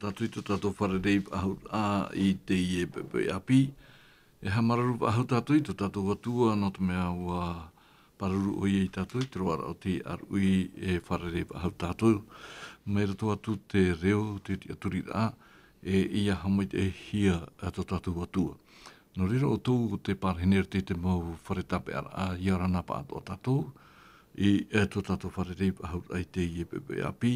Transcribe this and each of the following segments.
tātou i tātou wharerei ahau a i te i e pepe api. E hamararu ahau tātou i tātou watua no te mea ua paruru o i tātou i troara o te arui e wharerei ahau tātou. Mai rato atu te reo, te aturi a, e ia hamai te hia ato tātou watua. No rira o tōu te pārhenere te mau wharetape ara a iarana pa ato tātou. I ato tātou wharerei ahau ai te i e pepe api.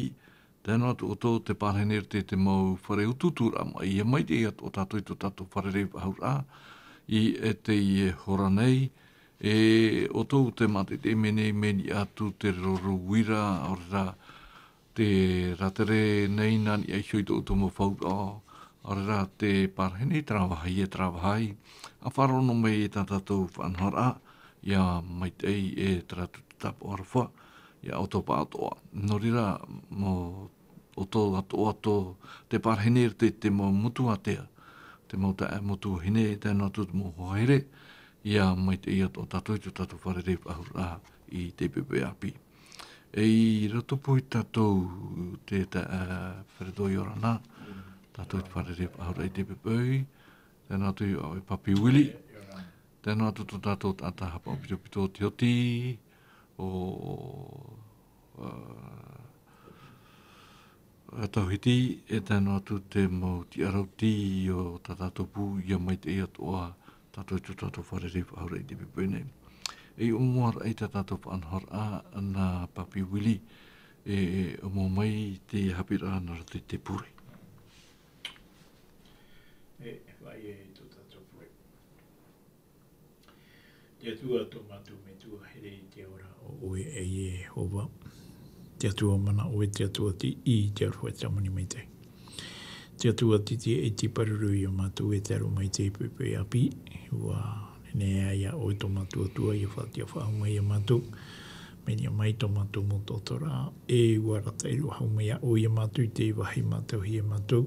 Tēnā o tō te pārhenere te mau whare ututura mai, i mai te ato tātou i tō tātou wharerei ahau a, i e te i e hora nei, e o tō te mate te menei meni atu te roro wira, ora te ratere nei nani ai hoi tō mo whauta, ora te pārhenei travahai, a wharono mei e tā tātou whanhara, ia mai te e tratu tapo arwha, ia autopa atoa. No rira mo o tō ato te pārhenere te mo mutu atea, te mo ta mutu hine, tēnā tū mo hoere, ia mai te ia tō tātou i tō tātou wharerei ahura i te pepe api. E i rato pui tātou te wharedoi ora nā, tātou i wharerei ahura i te pepe, tēnā tū i papi wili, tēnā tū tō tātou tāta hapa o pito te oti, o tauhiti e tēnā atu te mau ti arauti o tātātopu ia mai te ia toa tātou i tō tātou wharerei whaurei te pepe nei. E umuar ai tātou whanhar a na papi wili e umo mai te Haapiiraa na rate te puri. E vai e tō tātou puri. Te atua tō mātou me tua here i te ora o oe e e hova. Te atua mana oe te atua ti i te arwha tamani mai te. Te atua ti te e ti paruru i o mātou e te aro mai te pepe api. Ua nene aia oe tō mātou atua i a whatia whaunga i a mātou. Meni a mai tō mātou mo tōtora. E ua rata i rua haunga i a oe a mātou i te wahi mātou hi a mātou.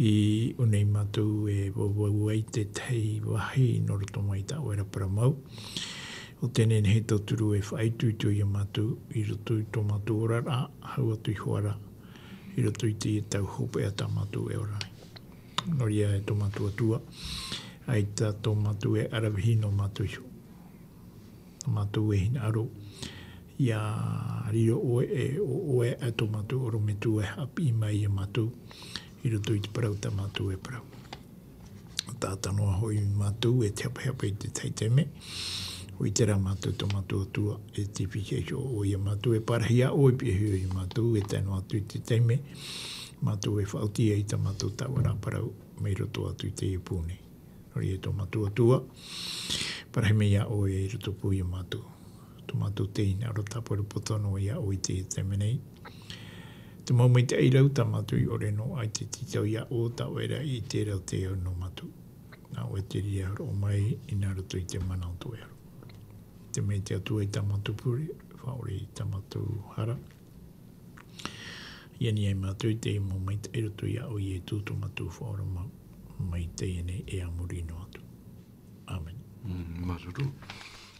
I unei mātou e wawai te tei wahi no roto mai ta oera para mau. O tēnei he tauturu e whaitu i a mātou, i roto i tō mātou orara, hau atu i hoara, i roto i te tau hope a tā mātou e orai. Noria e tō mātou atua, ai tā tō mātou e arawihi no mātou iho. Tō mātou e hina aro, ia riro oe a tō mātou oro me tū e hapi mai a mātou, i roto i te parau tā mātou e parau. Tātanoa hoi mātou e te hapa i te taiteme, o i tera mātou tō mātou atua e te whikesho o ia mātou e parahia o i pihio i mātou e tēno atu i te teime mātou e whautia i tā mātou tāwara parau mei roto atu i te i pūne. Nori e tō mātou atua parahimea o e roto pū i mātou. Tō mātou teina aro tāpura potono ia o i te teime nei. Te maumei te eirau tā mātou i ore no ai te titau ia o tā wera i te rau te au no mātou. Nā o e te ria ro mai i nā roto i te manau to ero. Te mei te atua i tamatu puri, whaore i tamatu hara. Iani ai mātou i te i mō mai te eroto i au i e tūtu matu whaora mai te ene e amuri no atu. Amen. Maruru.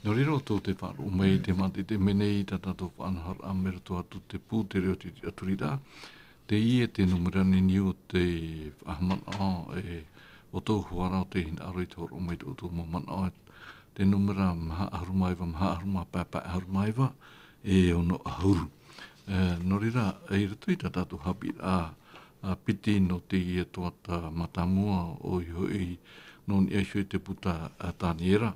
No riro tō te whaaro mai te mate te menei ta tātou whanahar a mera tō atu te pū te reo te aturira. Te i e te numerani ni o te whahamana e o tō huara o te hina aro i te horo mai tō tō mamana te numera maha ahurumaiva papa ahurumaiva e ono ahuru. No rira, e rato i tā tātou Haapiiraa piti no te i e toata matamua o i hoi no ni eisho i te puta tāniera.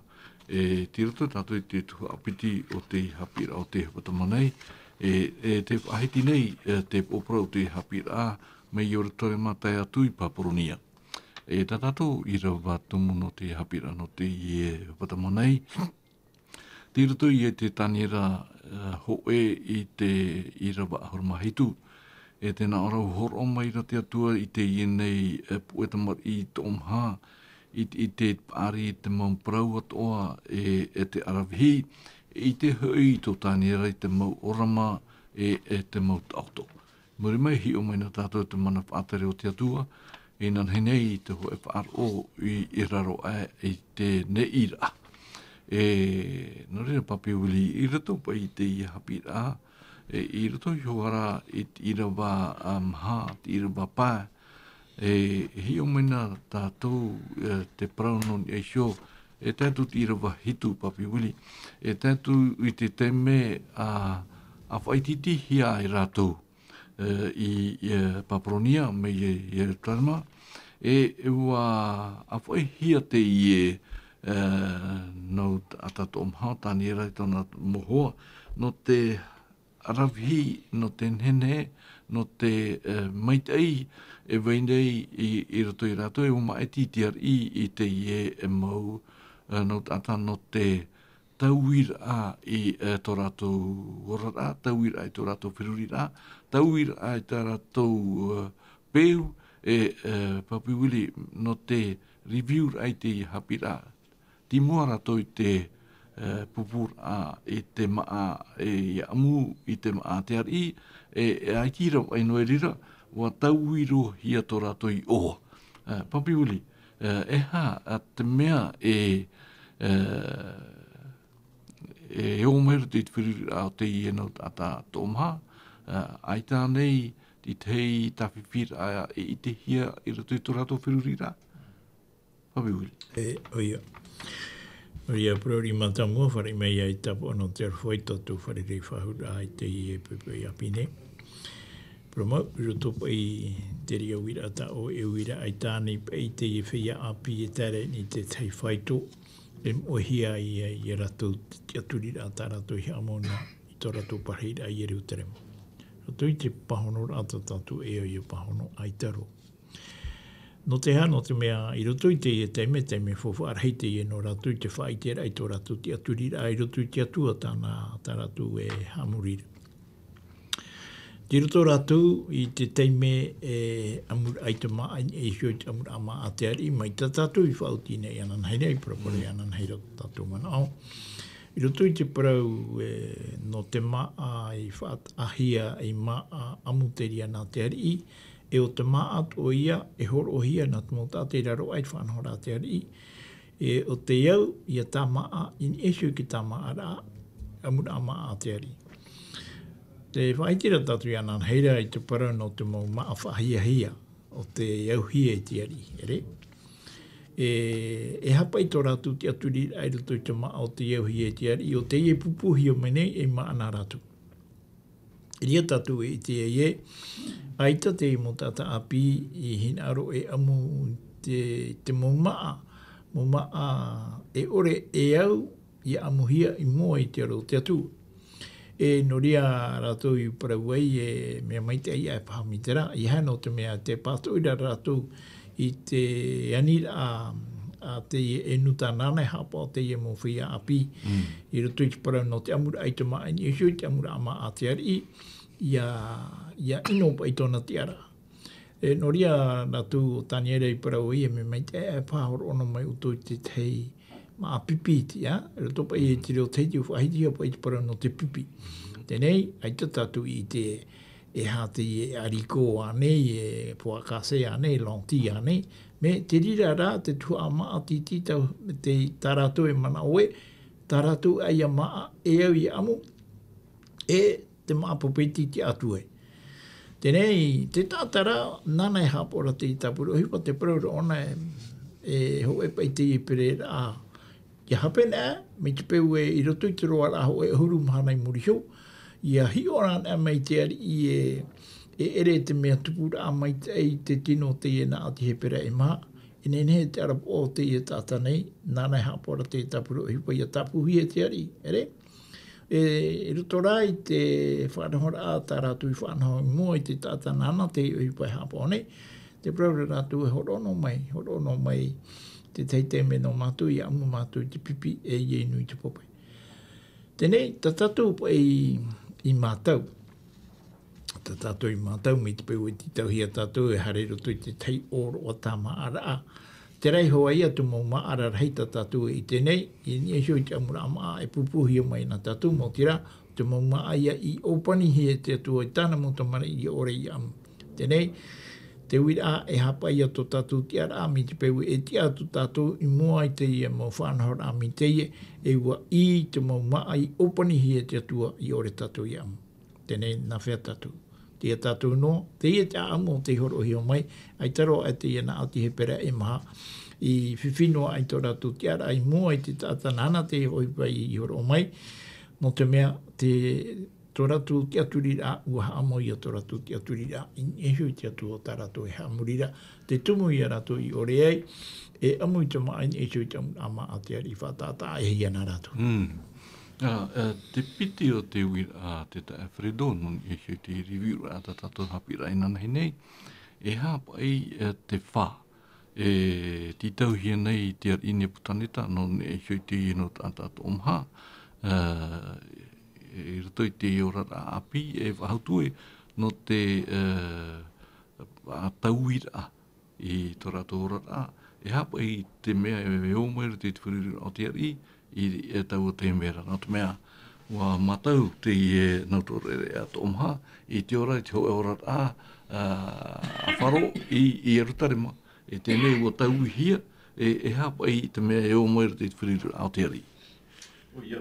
E ti rato tātou i te tuha piti o te Haapiiraa o te hapatamanei. E te whahiti nei te opera o te Haapiiraa me i oratore matai atu i Paporonia. E tātou i rawa tumu no te Haapiiraa no te i e watamanei. Ti rato i e te tāniera hoe i te i rawa ahurmahitu. E tēnā orau horo mai rate atua i te i nei puetamar i te omha. I te pāri i te maumprau atoa e te arawihi. I te hui tō tāniera i te mau orama e te mau tauto. Muri mai hi o mai na tātou te mana whātere o te atua. E nan henei te hoe whaaro i raro i te neira. E no rea papi wili i rato pa i te i Haapiiraa. E i rato i hoara i rawa maha, i rawa pā, hi o mena tātou te praunon e sio, e tātou tira wahitu papi wili, e tātou i te teme a whaititi hia i rātou i Papronia me i Jerusalem, e ua a whai hia te i no atato omhao tani e rai tona mohoa, no te arawhi, no te nene, no te maitai, e weinei i rato i rato, e uma e titiar i te ie e mau, no tata no te tauira i tō rātou orara, tauira i tō rātou whirurira, tauira i tō rātou peu, papi wili no te review ai te Haapiiraa. Ti mua rātou i te pupura i te maa e amu i te maa te ari, e aikira ai noe rira, wa tauiro hia tō rātou i o. Papi wili, a te mea e omeru te whirurira o te i no tata tōmha, ai tā nei, i tei tawhiwhira i te hia i rato i tō rātou whirurira. Papi wili. Oia. Oia, prauri matamua, whare mei ai tapo no te arwhaita tu whare rei whahura ai te i e pepe i apine. Promau, rotopo i te ria wira ta o e wira ai tānei i te i whia api e tere ni te tei whaito. E mohia i rato te aturira ta rato i amona i tō rato parheira i Jerusalem. Rato i te pahono rata tatu e o i pahono ai taro. No te hano te mea, i roto i te teme fofu arhei te no rato i te whaitera i tō rato te aturira, i roto i te atua tā rato e hamurira. Te roto rato i te teime amur ai te maa, e hio te amur ama a te ari, mai ta tātou i whautine i anan heira, i propore anan heira tātou mana au. I roto i te parau no te maa i whaat ahia i maa amuteria nā te ari, e o te maa atu o ia, e horo o hia nā te mota te raro ai whanhora te ari, e o te iau, ia tā maa, in esio ki tā maa rā, amur ama a te ari. Te whaitira tatu i anan heira i te parau no te mau maa whahia hia, o te iau hia i te ari, ere? E hapa i tō rātu te aturi ai roto i te maa o te iau hia i te ari, o te ie pupuhi o menei e maa nā rātu. Ria tatu i te ie, aita te mo tata api i hinaro e amu te mo maa e ore e au i amuhia i mua i te aro te atu. E noria rātou i parawai e mea maite ai e pahamitera, i hano te mea te pātoira rātou i te anira a te e nuta nāne hapa o te e mo whia api. I roto i te parau no te amura ai te maa i esio i te amura ama a te ari, ia ino pa i tōna te ara. E noria rātou o tani ere i parau i e me maite e pāhoro ono mai uto i te tei maa pipiti, ja? Roto pa i e te reo teiti u whahitia pa i te parau no te pipi. Tenei, ai te tatu i te e hāte i e ariko anei, e puakase anei, lonti anei, me te rira rā te tua maa titi tau te taratu e mana oe, taratu ai a maa e au i amu, e te maa popeti te atue. Tenei, te tātara nana e hapora te tapuru, hipa te praura ona e ho e pai te i pere rā. Ia hapena, me te peu e i roto i te roa rā ho e huru mahanai muriho, ia hi oran e mai te ari i e ere te mea tupura a mai te tino te e nā ati he pera e maha. E nene te arap o te e tāta nei, nāna e hapora te tapuru hipa ia tapuhi e te ari, ere? E roto rā i te whanahora a tā rātu i whanahora mua i te tāta nāna te hipa e hapone, te praura rātu e horono mai te teiteme no mātu i amu mātu i te pipi e i nui te popai. Tenei, ta tatu pa i mātau. Ta tatu i mātau, mi te peu e ti tau hia tatu e hare roto i te tei oro o tā maara. Te rei hoa ia tu mau maara rei ta tatu i tenei, i ni e i te amura maa e pupuhi o mai na tatu mo tira, te mau maa ia i opani hi e te atua i tāna muta mara i ore i amu. Tenei, te wira e hapa ia to tatu ti ara mi te peu e ti atu tatu i mua i te ia mau whanahora a mi te e ua i te mau maa i opani hi e te atua i ore tatu i amu. Tenei, na whea tatu. te tātou no, te ia te amo te horohi o mai, ai taro ai te iana au te he pera e maha, i whiwhinoa ai tō rātou te ara, ai mua i te tātanana te hoi pai i horo o mai, no te mea tō rātou te aturira, ua haamo ia tō rātou te aturira, i hui te atu o tā rātou e haamurira, te tumu i a rātou i ore ai, e amu i te maa e hui te ama a te ari whātātā e hi ana rātou. Te piti o te uira te ta Alfredo, non e hui te review a ta tātou Haapiiraa nana nei, e hapa ai te whā, ti tau hia nei te ar ine putaneta, non e hui te ino tā tātou omha, e rato i te orara api, e whahautue no te tauira i tō rātou orara, e hapa i te mea e omere te whiriri o te ari, i tau o te mera. Nā te mea, ua matau te i nau tō rere a tō omha, i te ora i te hoa orara a wharo i rutarema, e tēnei ua tau hia, e hapa i te mea e omere te whiriri o te ari. O ia,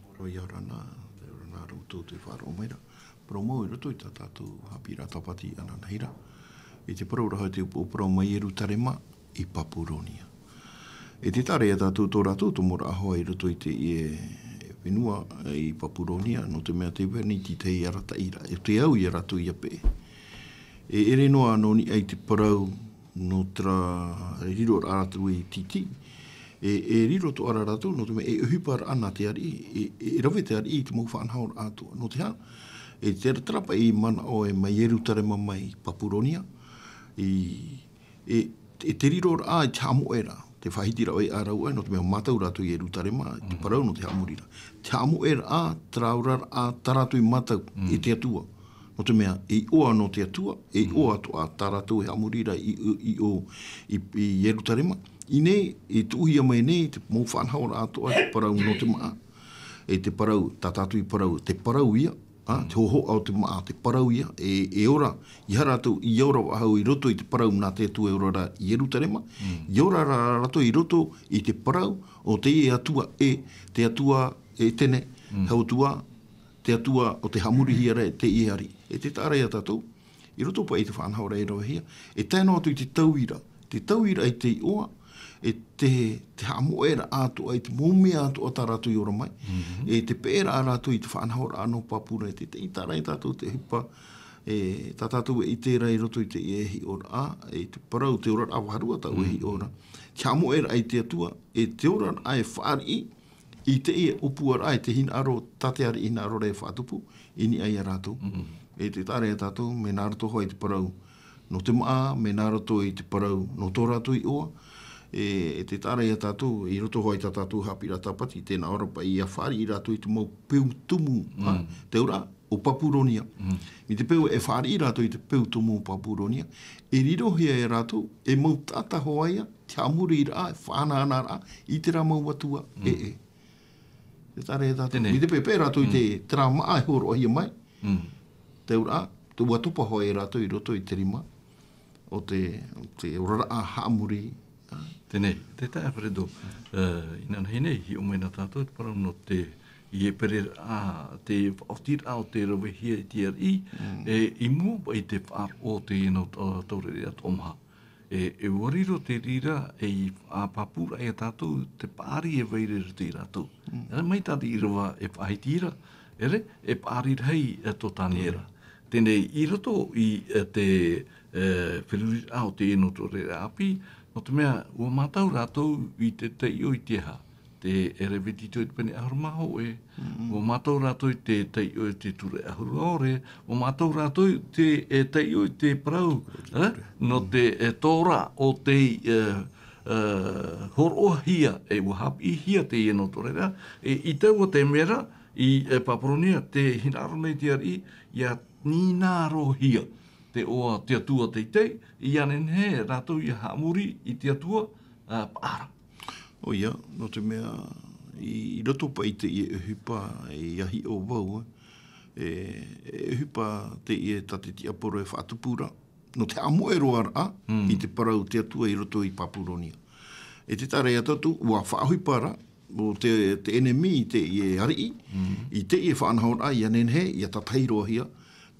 moro ia rana rautou te wharo meira. Parau i roto i tātou Haapiiraa Sabati ana neira. I te parau raha te upau mai Jerusalem i Papuronia. E te tare a tātou tō rātou tō mora ahoa i roto i te whenua i Papuronia, no te mea te wheni ti te arata ira, e te au i rātou i ape. E ere noa anoni ai te parau no tra riro rātou i titi, e riro to ara rātou, no te mea e uhipar ana te ari, e rawe te ari i te mau whanhaur ātua, no te hana. E te trapa i mana o e mai Jerusalem mai Papuronia, e te riro rā i te hamo era, te whahitira oi ārau ai, no te mea matau rātou i Jerusalem, te parau no te hamurira. Te hamo era traurar a taratu i matau e te atua. No te mea, e oa no te atua, e oa to a taratu i hamurira i Jerusalem. I nei, e tuuhia mai nei, te mau whanhaura atoa, te parau no te maa. E te parau, tātātu i parau, te parau ia, te hoho au te maa, te parau ia, e ora, i haratu, i ora wahau i roto i te parau nā te atua e ora i Jerusalem, i ora rato i roto i te parau, o te atua te atua e tene, hautua, te atua o te hamuri hiara e te iari. E te tārea tātou, i roto pa i te whanhaura e rawa hia, e tēnā atu i te tauira i te oa, e te hamoera ātua, e te mōmea ātua tā rātou i ora mai, e te pēra rātou i te whanhaura anō papura, e te itara i tātou te hipa, tā tātou e tērā i roto i te ehi ora, e te parau te ora awaharua tau ehi ora. Te hamoera i te atua, e te ora ai whaari i te e upuara ai te hinaro, tateari i hinaro rei whātupu, ini ai a rātou. E te tāre a tātou, me nā rato hoa i te parau no te maa, me nā rato i te parau no tō rātou i oa, e te tāre a tātou, i roto hoa i tātou Haapiiraa Sabati, tēnā ora pa i a whaari i rātou i te mau peu tumu, te ora, o Papuronia. Mi te peu e whaari i rātou i te peu tumu o Papuronia, e rirohia e rātou, e mau tāta hoaia, te amuri i rā, e whāna ana rā, i te rā mau watua, Te tāre a tātou. Mi te peu pē rātou i te tera maa e horo ahia mai, te ora, te watupa hoa e rātou i roto i te rima, o te ora a haamuri, Tēnei, te tae Alfredo, ina nei nei, hi o mena tātou, te parau no te i e pere te whaotira o te rawehia i te ari, i mua pa i te whaar o te ino taurere at omha. E wariro te rira e a papura e tātou, te pāri e veirere te rātou. Ere mai tāti i rawa e whahitira, e pāri rei e tō tāniera. Tēnei, i roto i te whiruri o te ino taurere api, no te mea, ua mātau rātou i te teio i te ha, te ere vetito i te pene ahuramaho ua mātau rātou i te teio i te ture ahuraore, ua mātau rātou i te teio i te parau, no te tōra o te horohia, ua hapi hia te eno torera, i teua te mera, i Papuronia, te hinaro nei te ari, ia ninaro hia. Te oa te atua teitei, i anen he rātou i haamuri i te atua paara. O ia, no te mea, i roto pa i te i uhipa i ahi o wau, e uhipa te i tate ti aporo e whaatupura, no te amoero ara i te parau te atua i roto i Papuronia. E te tare a tatu, ua whaahuipara, o te enemi i te i ari, i te i whaanhaura i anen he, i a tatairoa hia,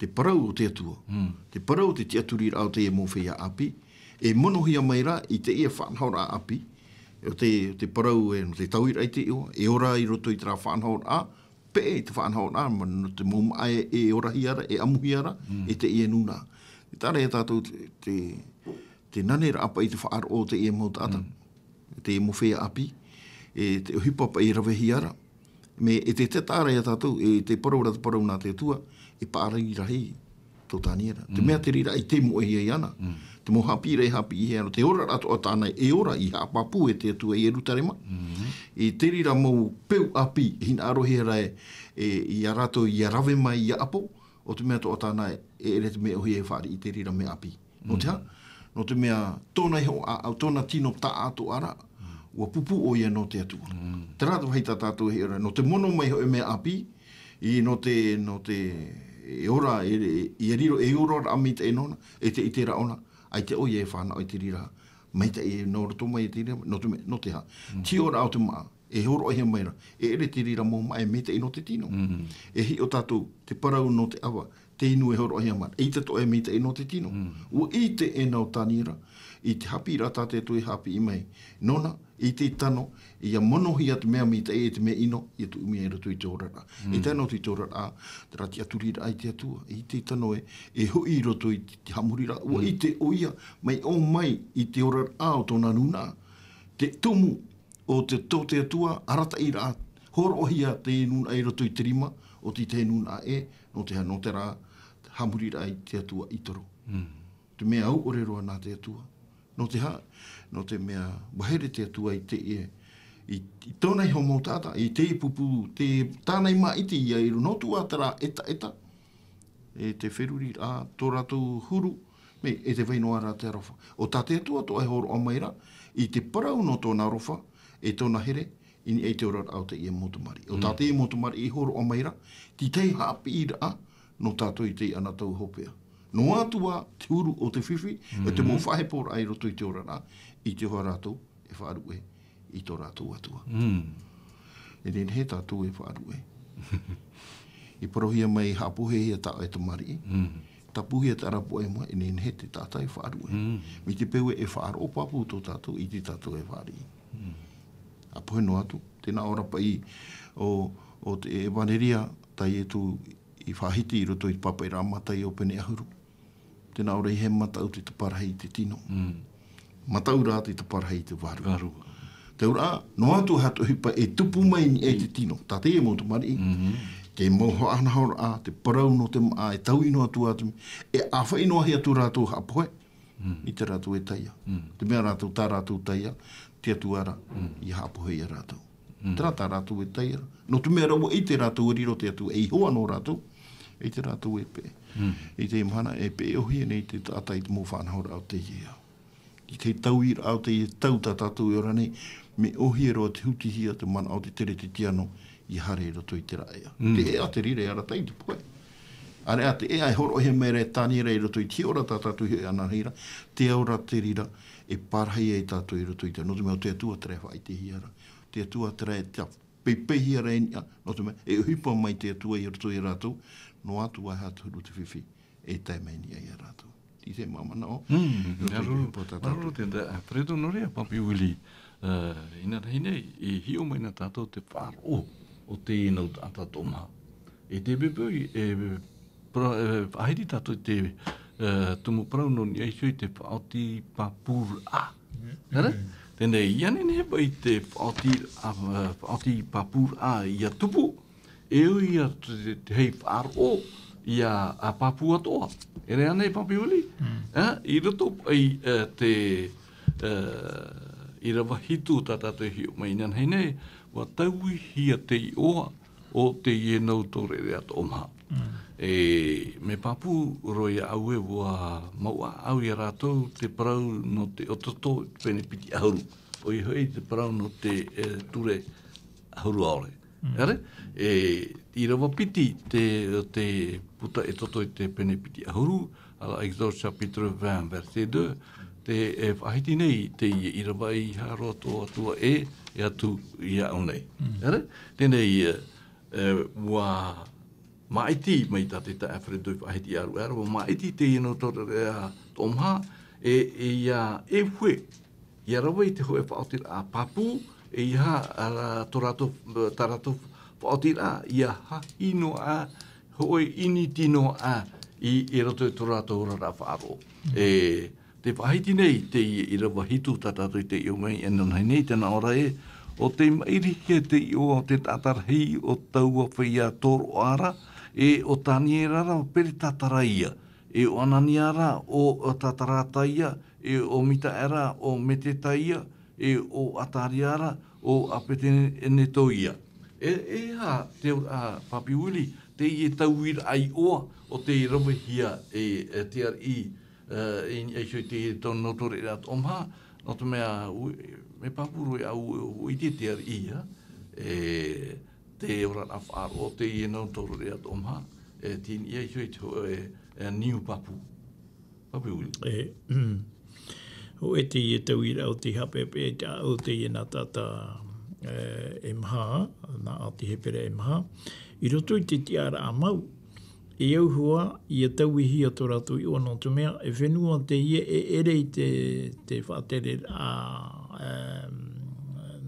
te parau o te atua. Te parau te tiaturi rao te e mo whea api. E monohia mai rā i te ia whanhaura api. O te parau e no te tauira i te io. E ora i roto i tra whanhaura a. Pe e te whanhaura a. No te moma e ora hiara, e amuhi ara, e te ia nuna. E tare e tātou te nanera apa i te whaaro o te ia mo tata. Te e mo whea api. E te hipapa i rawehi ara. Me e te tāra e tātou, e te parau nā te atua, e pārai rahi tō tāniera. Te mea te rira i te mo e ana. Te mo Haapiiraa hapi i hea, te ora rato o tānai, e ora i hapapu e te atua i erutarema. E te rira mou peu api, hina arohi ara i a rato i a rawe mai i a apo, o te mea to o tānai, e ere te mea ohi e whāri i te rira mea api. No te ha? No te mea tōna iho au tōna tino tā ato ara, ua pupu o ia no te atua. Te rātou hei tātou hei ora, no te mono mai ho e mea api, i no te e ora, i riro e ora ami te e nona, e te i te raona, ai te oia e whāna o te rira, mai te e no rato mai te rira, no te ha. Ti ora au te maa, e horo oia mai ra, e ere te rira mō mai, me te i no te tino. E hi o tātou, te parau no te awa, te inu e horo oia mai, e te to e me te i no te tino. Ua i te e nau tānira, i te Haapiiraa tāte tu e hapi i mai, nona, i te tano, i a monohi atu mea mi te e te mea ino, i atu umi e rato i te orara. I tēnau te orara, te rati aturira ai te atua, i te tano e hui roto i te hamurira, ua i te oia, mai o mai i te orara o tōna nuna, te tumu o te tō te atua, arata i rā, horo ohia te nuna i roto i te rima, o te nuna e, no te rā, hamurira ai te atua i toro. Te mea au ore roa nā te atua. No te mea wahere te atua i te i tōnei homo tāta, i te pupu, te tānei mā iti i airu, no tua tara eta, e te wheruri a tō rātou huru, me e te whainoa rā te arofa. O tā te atua tō ai horo o maira, i te parau no tōna arofa, e tōna here, ini e te ora au te ia motumari. O tā te ia motumari i horo o maira, ti tei Haapiiraa no tātou i te ana tau hopea. No atua te huru o te whiwhi, e te mō whahepora ai roto i te ora rā, i te hoa rātou e whaarue i tō rātou atua. E nen he tātou e whaarue. I parohia mai hapuhe hea tā e tamari, tapuhi e tarapu e mua, e nen he te tātai whaarue. Mi te pewe e whaaro papu tō tātou i te tātou e whaari. Apuhe no atu, tēnā ora pa i o te e waneria, tai e tu i whahiti i roto i papa i rā matai o pene ahuru. Tēnā ora i he matau te parahei te tino. Matau rā te parahei te waru. Te ura, no atu hatu hipa e tupu mai ni e te tino. Tā te e motu mari. Ke moho anahora a, te parau no te maa, e tau ino atu atu. E a whainoa hi atu rātou hapohe. I te rātou e taia. Te mea rātou tā rātou taia, te atu ara i hapohe i a rātou. Te rātā rātou e taia. No te mea raua i te rātou e riro te atu e hoa no rātou. I te rātou e pe. I te imhana e pe ohi nei te tātai te mō whanahora au te ia. I te tauira au te ia tau tā tātou e ora nei, me ohi e roa te hutihia te mana au te tere te tiano i hare roto i te raea. Te ea te rire ara tai te poe. Are a te ea e horo he mere tāni rei roto i te ora tā tātou hi ana hira, te ora te rira e parhai e tātou i roto i te. No te mea te atua tere whai te hiara. Te atua tere te pepehi ara enia, no te mea e hipa mai te atua i roto i rātou, no atu ai hatu huru te whiwhi e taimeni ai a rātou. I te mamana o. Maruru te preto norea papi uli. Ina rei e hio mai na tātou te whāro o te inau tātou maha. E te beboi ahiri tātou te tumu prauno ni eisoi te whaoti papura. Tēnei, iane ne hepa i te whaoti papura i a tupu. E ui a te hei whaaro i a papu atoa. E rea nei papi uli. I roto ai te i rawa hitu tātātou hiu mai nan hei nei, wa taui hia te i oa o te i e nau tore rea tō maha. Me papu roi au e wa maua au i a rātou te parau no te ototo pene piti ahuru. O i hoi te parau no te ture ahuru aore. I rawa piti te puta e toto i te pene piti ahuru, ala Exode chapitre 20, verset 2, te e whahiti nei te i rawa i haro atua e atu i au nei. Tēnei, wa maiti mai ta te Alfredo Fahiti aru aru maiti te no to tomha ia e fue ia rawa te ho e whaotir a papu ia torato tarato whaotir a ia ha ino a hoi ini tino a i roto e torato ora ra whaaro te whahiti nei te i rawa hitu tatato te iu mai enonai nei tena ora o te mairi he te iu o te tatarhei o taua whaia toro ara o taniera o peri tataraia o ananiara o tatarataia o mitaera o metetaia o atariara o apetenetoia ha te papiuli te i tauira ai oa o te rawahia te ari e soi te tono tore at omha no te mea me papuru au i te ari te ora a whaaro o te i no tore at omha tini e soi te niu papu papiuli o e te i tauira o te hapepe o te i na tata e maha, na a te hepere e maha, i roto i te tiara a mau, e au hua i a tauihi a tō rātou i o no tu mea, e whenua te ia e ere i te whaatere a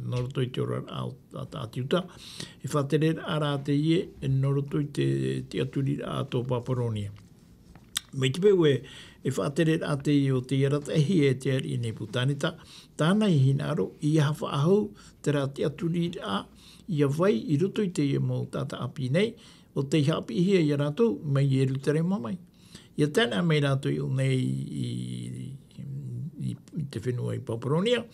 no roto i te ora a atiuta, e whaatere a rā te ia e no roto i te aturi a tō Paparonia. Me te peu e whaatere a te i o te iaratahi e te ari i nepu tāneta, tāna i hinaro i hawha ahau te rā te aturi a i a vai i roto i te ia mō tata api nei, o te haapihi i a rātou mai i eru tere mamai. I a tēnā mai rātou i o nei i te whenua i Paparonia,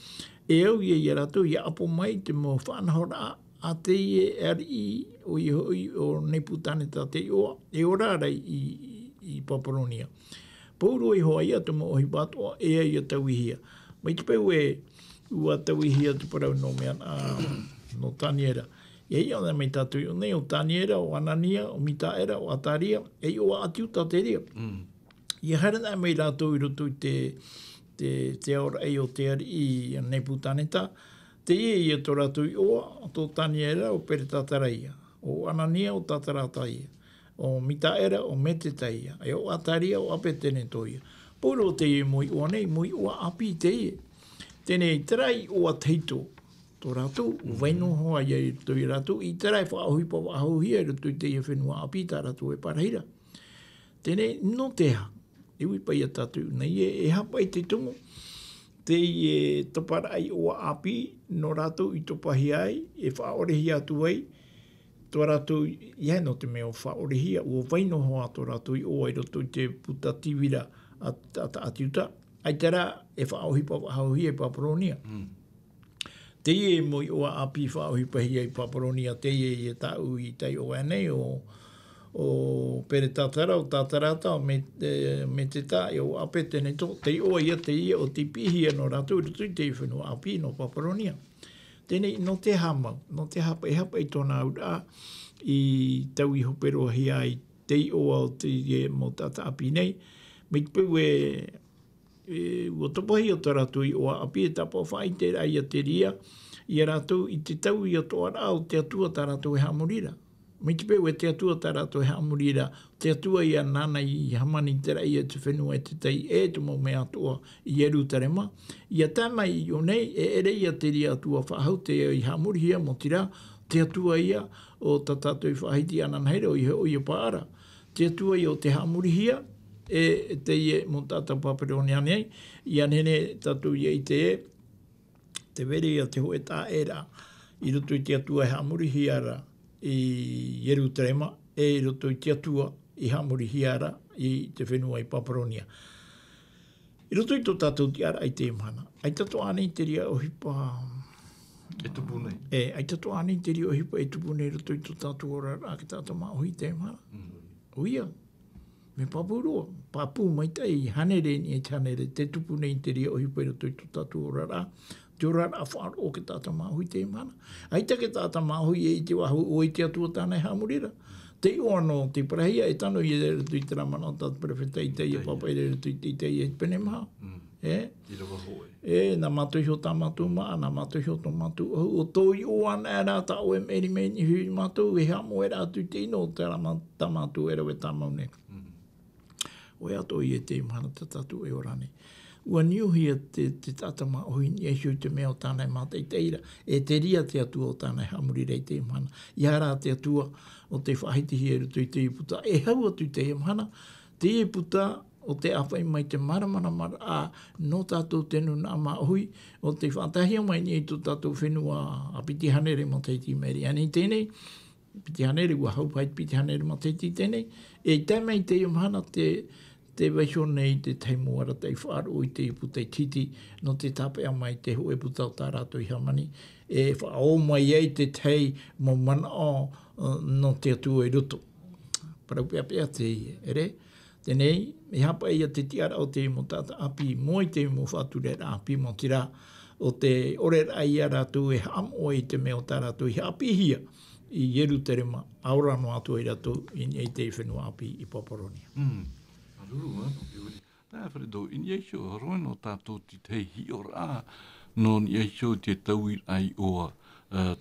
e au i a rātou i a apo mai te mō whanahora a te i ari o i hoi o nepu tāneta te oa, e ora rei i Paparonia. Pauro i hoa ia te mo ohi patoa e ai a tauihia. Mai te peu e ua tauihia te parau no mea no taniera. E ia ona mai tātou i o nei o taniera, o anania, o mitaera, o ataria, e o atiuta te rea. Ia harana mai rātou i roto i te aora e o te ari i nepu tāneta, te i tō rātou i oa, tō taniera o pere tātaraia, o anania o tātarataia. O mitaera o metetaia, e o ataria o apetene toia. Puro te i mui ua nei, mui ua api te i. Tēnei terai o a teito, tō rātou, o vaino hoa i tō i rātou, i terai whaahuipa wahauhia i rātou te i whenua api tā rātou e parahira. Tēnei no te ha, e ui pai a tātou, nei e hapa i te tungo, te i e taparai o a api, no rātou i topahi ai, e whaorehi atu ai, tō rātou, ia no te mea o whaorehia, o vaino hoa tō rātou i oa i roto i te puta tiwira atiuta, ai tera e whaohipa wahauhia i Paparonia. Te ie mo i oa api whaohipa hia i Paparonia, te ie i e tāu i tei o anei, o pere tātara, o tātarata, o me te tā, e o ape tene tō, te oa ia te ie o te pihia no rātou i roto i te whenua api no Paparonia. Tēnei, no te hamau, no te hapa i tōna ura i tau i hopero hia i te oa o te ie mō tata api nei. Me te peu ua topahi o tā rātou i oa api e tapa whai te rai a te ria i a rātou i te tau i a tō ara o te atua tā rātou e hamurira. Me te peu e te atua tā rātou e hamurira, te atua i a nana i hamani te rai e te whenua e te tei e te mō mea toa i eru tarema. I a tāmai i o nei e ere i a te ria atua whahau te i hamurihia mo tira, te atua ia o tatato i whahiti ananheira o i heo i a paara. Te atua i o te hamurihia e te i mo tata Paparonia nei, i anene tatu i te vere i a te hoe tā era, i roto i te atua i hamurihia ra, i Jerusalem e roto i te atua i hamuri hiara i te whenua i Paparonia. I roto i tō tātou ti ara ai te mana. Ai tato ane te ria o hipa... E tupune. Ai tato ane te ria o hipa e tupune roto i tō tātou ora rā ki tātou maa hui te mana. Uia. Me papurua. Papu mai tai hanere ni e chanere te tupune i te ria o hipa i roto i tō tātou ora rā. Te ora rā whaaro o ke tāta māhui te mana. Ai ta ke tāta māhui e i te wahu o i te atua tānei hamurira. Te oano te parahia e tano i e retu i te ramana o tātu prefeta i te i a papa i retu i te i e pene maha. I rawa hoe. nā mātou hio tā mātou maa, nā mātou hio tō mātou au, o tō i o ana e rā tā o e meri meni hui mātou, e hea mo e rā tu te ino, tā mātou e rau e tā maune. O e ato i e te imhana te tatu e orane. Ua niuhia te tata ma ohi ni e hiu te mea o tānei mātai teira, e te ria te atua o tānei hamuri rei te imhana. Ia rā te atua o te whahitihi e rutu i te iputa. E hau atu te imhana, te iputa o te awhai mai te maramara a no tātou tenu nā ma ohi, o te whātahia mai ni e tō tātou whenua a piti hanere mo teiti meri. Ani tēnei, piti hanere, ua haupai piti hanere mo teiti tēnei, e tēmei te imhana te waisho nei te teimuara te whaaro i te iputa titi no te tāpea mai te hoe puta o tā rātou i hamani. E whaao mai ei te tei mo mana o no te atua i ruto. Parau pia te ie, ere? Tenei, e hapa ia te tiara o te mo tata api, moi te mo whature api mo tira o te ore rai a rātou e hamo i te meo tā rātou i api hia i Jerusalem, aura no atua i rātou i te whenua api i Paporonia. Ruru ano, iwiri. Tā wharedo, in yeisho, roe no tātou ti te hi o rā, no yeisho te tauir ai oa.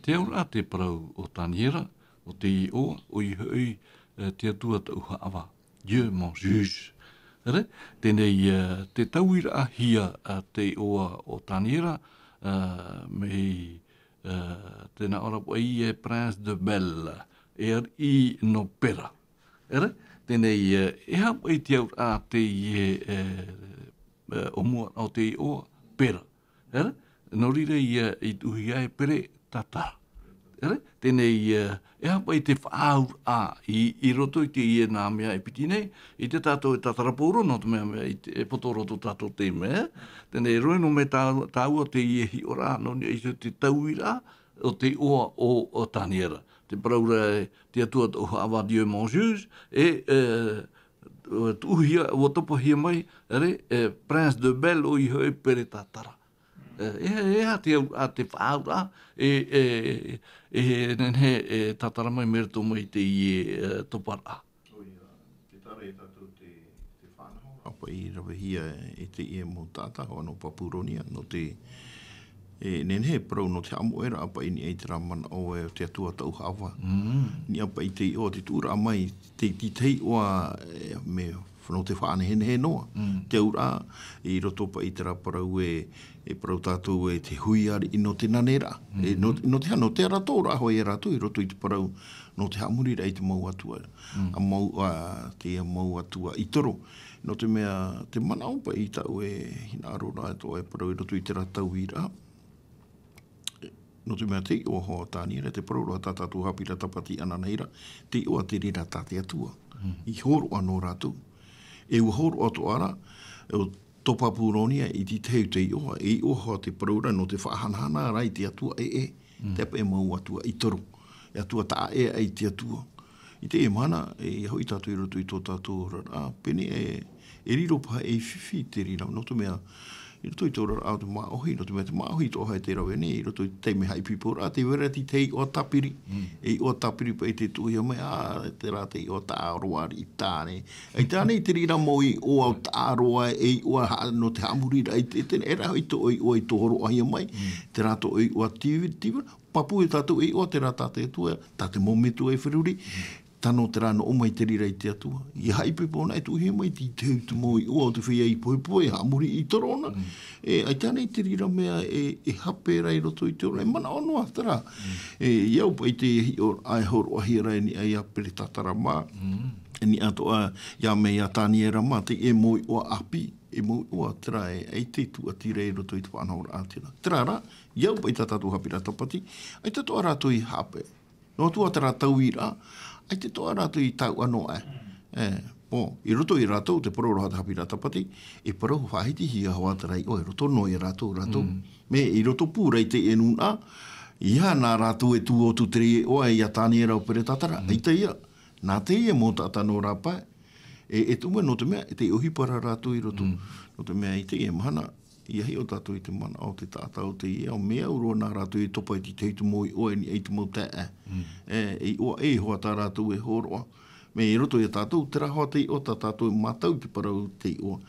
Te au rā te parau o tāniera, o te i oa, o i hui te atua tau haawa. Dieu mon juge. Re? Tēnei, te tauir a hia te oa o tāniera, mei tēnā ora po i e prince de Belle, e i no pera. Ere? Tēnei, e hapa i te au a te o mua o te o pera. Ere? Nō rire i tuhi ai pere tatara. Ere? Tēnei, e hapa i te whaau a i roto i te i nā mea e piti nei, i te tātou e tatara pōro, no te mea e poto roto tātou te mea. Tēnei, roe no me tāua te i e hi ora, no ni e te tauira o te oa o tāniera. Te paraura te atua o hawa Dieu mon juge, e tuhia o topo hia mai, prince de Belle o i hoi pere tātara. E a te whaura, e tātara mai merito mai te i topara. Te tara e tātou te whanau. Apa i rawa hia e te i mo tāta, o no Papuronia, no te nenhe parau no te amoera apa ini ei te ramana o e te atua tau hawa. Ni apa i te o te tūra mai, te tei oa me whanau te whaane he noa. Te ura i roto pa i te raparau e parau tātou e te hui ari i no te nanera. No te hano te rato raho e rato i roto i te parau no te hamuri rei te mau atua. Te mau atua i toro. No te mea, te mana opa i tau e hina arora e tō e parau i roto i te ratau i rā. No te mea te o hoa tāniera, te parora tātātou Haapiiraa Sabati ana neira, te o te rira tāte atua. I horo anō rātou. E ua horo ato ara, e o topa Puronia i ti teu te oa, e o hoa te parora no te whahanahana rai te atua te apa e mau atua i toro. E atua tā e ai te atua. I te e mana, e hoi tātou i roto i tō tātou rara, pene e riro paha e whiwhi te rira, no te mea, i roto i tō rara au te maohi, no te mea te maohi tō hai te rawe ne, i roto i te me hai pipora, te wera ti te i o tapiri, e o tapiri pa i te tuhi o mea, te rā te i o tāroa i tāne. Ai tāne i te rira mo i o au tāroa e i o no te hamurira, e rā i tō o i tō horo ahi mai, te rā tō i o a tīwira, papu e tātou i o te rā tāte atua, tāte mometu e whiruri, tano te rāna o mai te rira i te atua. I haipe pōna e tuhi mai ti teu te mo i ua o te whia i poe, hamuri i torona. Ai tāne i te rira mea e hape rai roto i te ora. E mana ono atara. Iau pa i te ai horo ahi rai ni ai apere tatara mā. Ni ato ia me ia tāniera mā, te e mo i ua api. E mo i ua tera e te tu atire i roto i te whanahora ātira. Tera rā, iau pa i tātātou Haapiiraa Sabati, ai te toa rātou i hape. No tua tera tau i rā, ai te toa rātou i tau anō i roto i rātou, te parora hata Haapiiraa Sabati, e parau whahiti hi a hoa tarai, e roto no i rātou. Me i roto pūrei te e nuna, ia nā rātou e tū o tu tere oa i a tāniera o pere tatara, ai te ia, nā te ia mō tāta no rāpai, e tume no te mea, e te ohipara rātou i roto, no te mea i te e mahana, ia hi o tātou i te mana o te tāta o te ia, o mea uro nā rātou i topa i te teitu mo i oe ni ei te mau tea. I oa e hoa tā rātou e horoa. Me I roto e tātou, te rahoa te o tātou mātau te parau te o.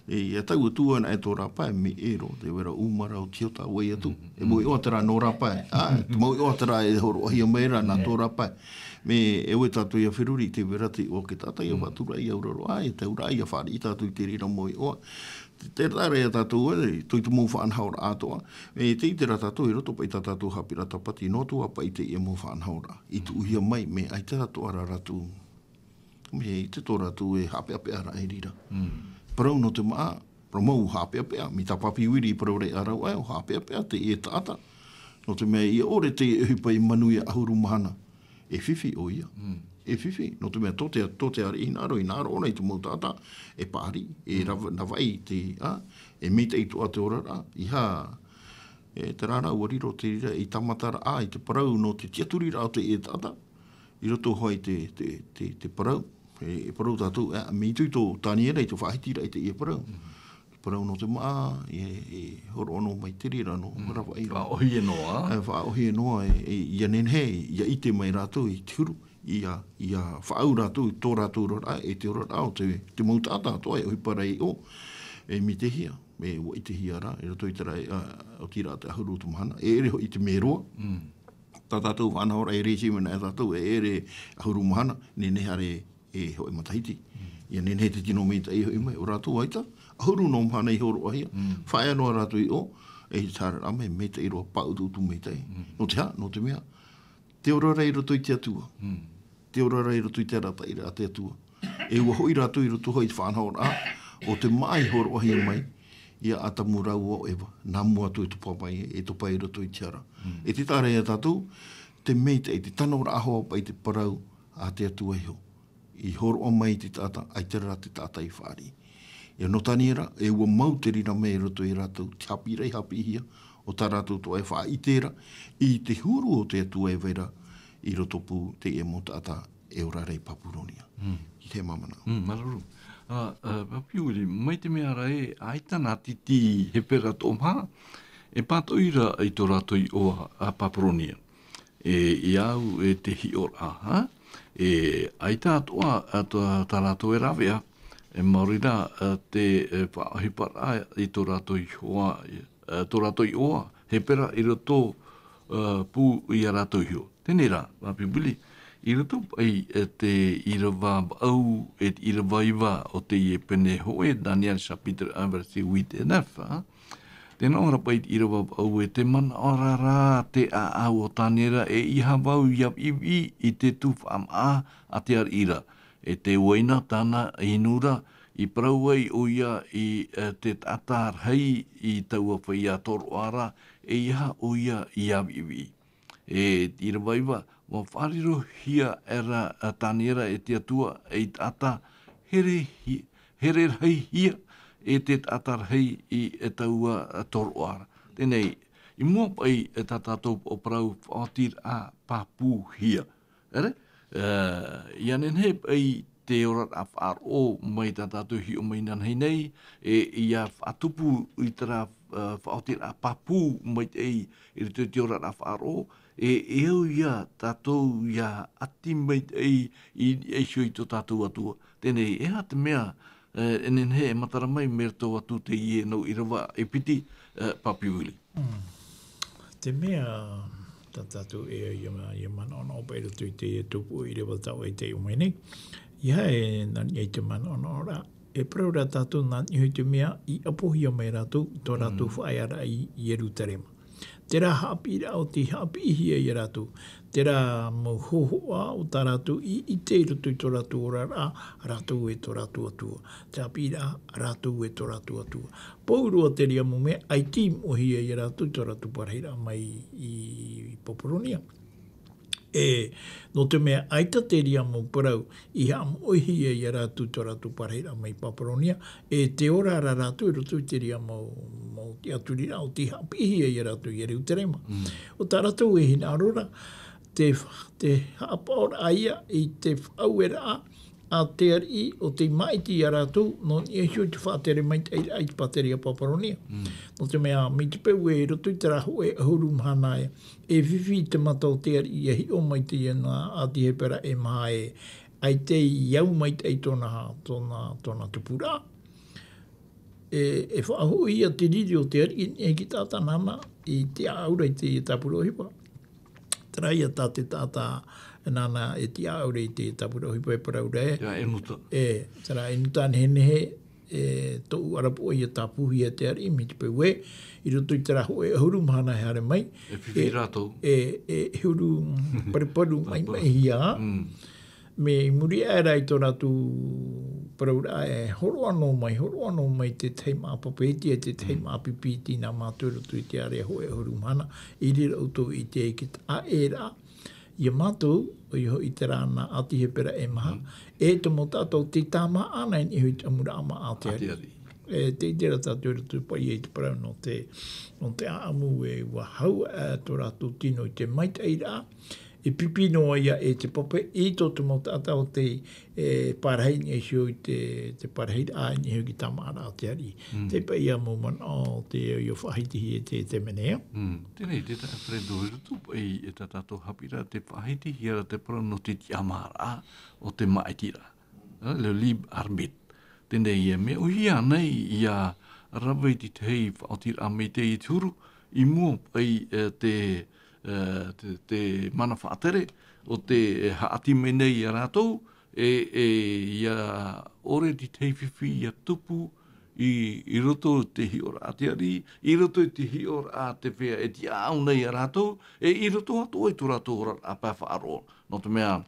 E tau tua na e tō rāpai me ero, te wera umara o tio tā wei atu. E mo I o tera no rāpai. Te mo I o tera e horo ahi o meira na tō rāpai. Me e oe tātou ia whiruri te wera te o ke tātai a whatura I auraro. Ai, te ura I a whāri I tātou te rira mo I o. Te rara e tātou e, toi te mou whaanhaura atoa. Me te I te ra tātou I roto pa I tātou Haapiiraa Sabati, no tua pa I te ia mou whaanhaura. I tu uhia mai, me ai te tātou ara ratu. Me I te tō ratu e hapea ara e rira. Parau no te maa, promou hapea, mi ta papi wiri parau rei arau ai, o hapea te e tata. No te mea, ia ore te e hupa I manui a ahuru mahana. E whiwhi o ia. E whiwhi. No te mea, tote ari inaro, ona I te mou tata, e pāri, e nawai te, e mita I tua te orara, iha, e te rara uariro te rira, I tamatara, I te parau no te tiaturira o te e tata, I roto hoi te parau, e parau tātou, mi tui tō tāniera I tō whahitira I te ia parau. Parau no te maa, e horo ono mai te rira no, rawa I Wha ohi e noa. Wha ohi e noa, ia nenhe, ia ite mai rātou I te huru, ia whaau rātou I tō rātou rora, e te rora o te mautata toa e ohi parei o, e mi te hia, e ua I te hia rā, e rato I te rai, o tira te ahuru tu mahana, e ere ho I te meroa, tā tātou whanahora e reisi mena e tātou, e ere ahuru mahana, nenehare e hoi matahiti. Ia nenhe te tino mei ta e hoi mai, o rātou aita, ahuru no mahana I horo ahia, whae anoa rātou I o, e tāra rame, mei ta I roa paututu mei tai. No te ha, no te mea, te ora rei roto I te atua. Te ora rei roto I te rata I te atua. E ua hoi rātou I roto hoi te whanahora a, o te mai horo ahia mai, ia atamu rau o ewa, nā mua tu I tupapai, e tupai roto I te ara. E te tāre e tātou, te mei te tanora ahoa pa I te parau a te atua iho. I horo o mai te tata, ai te rara te tata I whaari. Ia no taniera, e ua mau te rira me roto I rātou, te hapihia, o tā rātou toa e wha I tēra, I te huru o te atua e veira, I roto pū te e mo tata e ora rei Papuronia. I te mamana. Mararu. Papiuri, mai te mea rai, aitana titi he pera tō maha, e pātoira I tō rātou I o a Papuronia. I au e te hi ora, ha? E aita atoa tā rātou e rawea, e maurira te whaahipara I tō rātou I oa, he pera I roto pū I a rātou I o. Tēnei rā, wāpibuli, I roto pai te irawa au e irawa iwa o te I e pene hoe, Daniel chapitre 1 verset 8 et 9, tēnā ora pai irawa au e te mana ora rā te au o tānera e iha wau iap I te tūwhama a te ar ira. E te waina tāna inura I parauai o ia I te tatar hei I taua whaia toro ara e iha o ia iap iwi. E irawa iwa, wa whariro hia era tānera e te atua e tata here hei hia e te atar hei I e taua toro ara. Tēnei, I mua pai e tātātou o parau whātir a pāpū hia. Ere? Ia nenhe pai te ora a whāro mai tātātou hi o mai nanhei nei, e ia whātupu I tera whātir a pāpū mai tei I te ora a whāro, e eo ia tātou ia ati mai tei I shui tō tātou atua. Tēnei, e ha te mea, enen he matara mai merto atu te ie no I rawa e piti papiwili. Te mea tātou e ia mana ona o paira tui te e tupu I rewa tau e te umene. Ia e nani e te mana ona ora. E praura tātou nani hui te mea I apohi o mai rātou, tō rātou whaeara I Jerusalem. Tera Haapiiraa o te hapihia I rātou. Tera mauhohoa o tā rātou I te roto I tō rātou ora rātou e tō rātou atua. Te Haapiiraa rātou e tō rātou atua. Paurua te ria mo mea, ai tim o hia I rātou tō rātou parahira mai I Papuronia. E no te mea aita te ria mo parau I ham oihia I rātou tō rātou parahira mai Papuronia. E te ora ara rātou I roto te ria mo te aturira o te hapihia I rātou I Jerusalem. O tā rātou e hina arora, te hapaora aia I te whauera a te ari o te maiti I rātou, no e hio te whātere mai ai te pateri a Papuronia. No te mea, mi te peu e roto I te raho e ahuru mahanaia, e whiwhi te mata o te ari I hi o mai te iana a te hepera e maha e ai te iau mai te tōna tupura. E whaahu ia te riri o te ari, e ki tāta nana i te aura i te tapuro hipa. Tera ia tā te tāta nana e te aura i te tapuro hipa e paraura e. Ia, e nuta. Tera e nuta nehe tō arapo ia tāpuhi e te ari, mi te pau i roto i te raho e huru mahana he are mai. E whiwhi rātou. E huru paru mai hia. Me muri era i tō ratu paraura e horo anō mai te thème apapeti e te thème apipiti nā mātua roto i te are ho e huru mana i rira uto i te ekit a era i mātou o iho i te rāna ati he pera e maha e to mo tātou te tāma ana i hui te amura ama a te ari. Te i tera tātou roto pai e te parau no te aamu e ua hau a tō ratu tino i te maitaira e pipino ia e te pope i tō te mauta ata o te parahei ni e sio i te parahei a ni hui ki tamara o te ari. Te pa ia mōman o te o whahitihi e te menea. Tēnei, te ta Fredo rutu pai e ta tātou Haapiiraa te whahitihi ara te parau no te tiamara o te maitira. Le lib arbit. Tēnei e me uhi anei ia rawai ti te hei whaotira me te i turu i mua pai te mana whaatere o te haati menei a rātou ia ore ti te whiwhi ia tupu i roto te hiora a te ari, i roto te hiora a te whea e ti au nei a rātou, i roto atu i tu rātou a pāwhaaro. No te mea,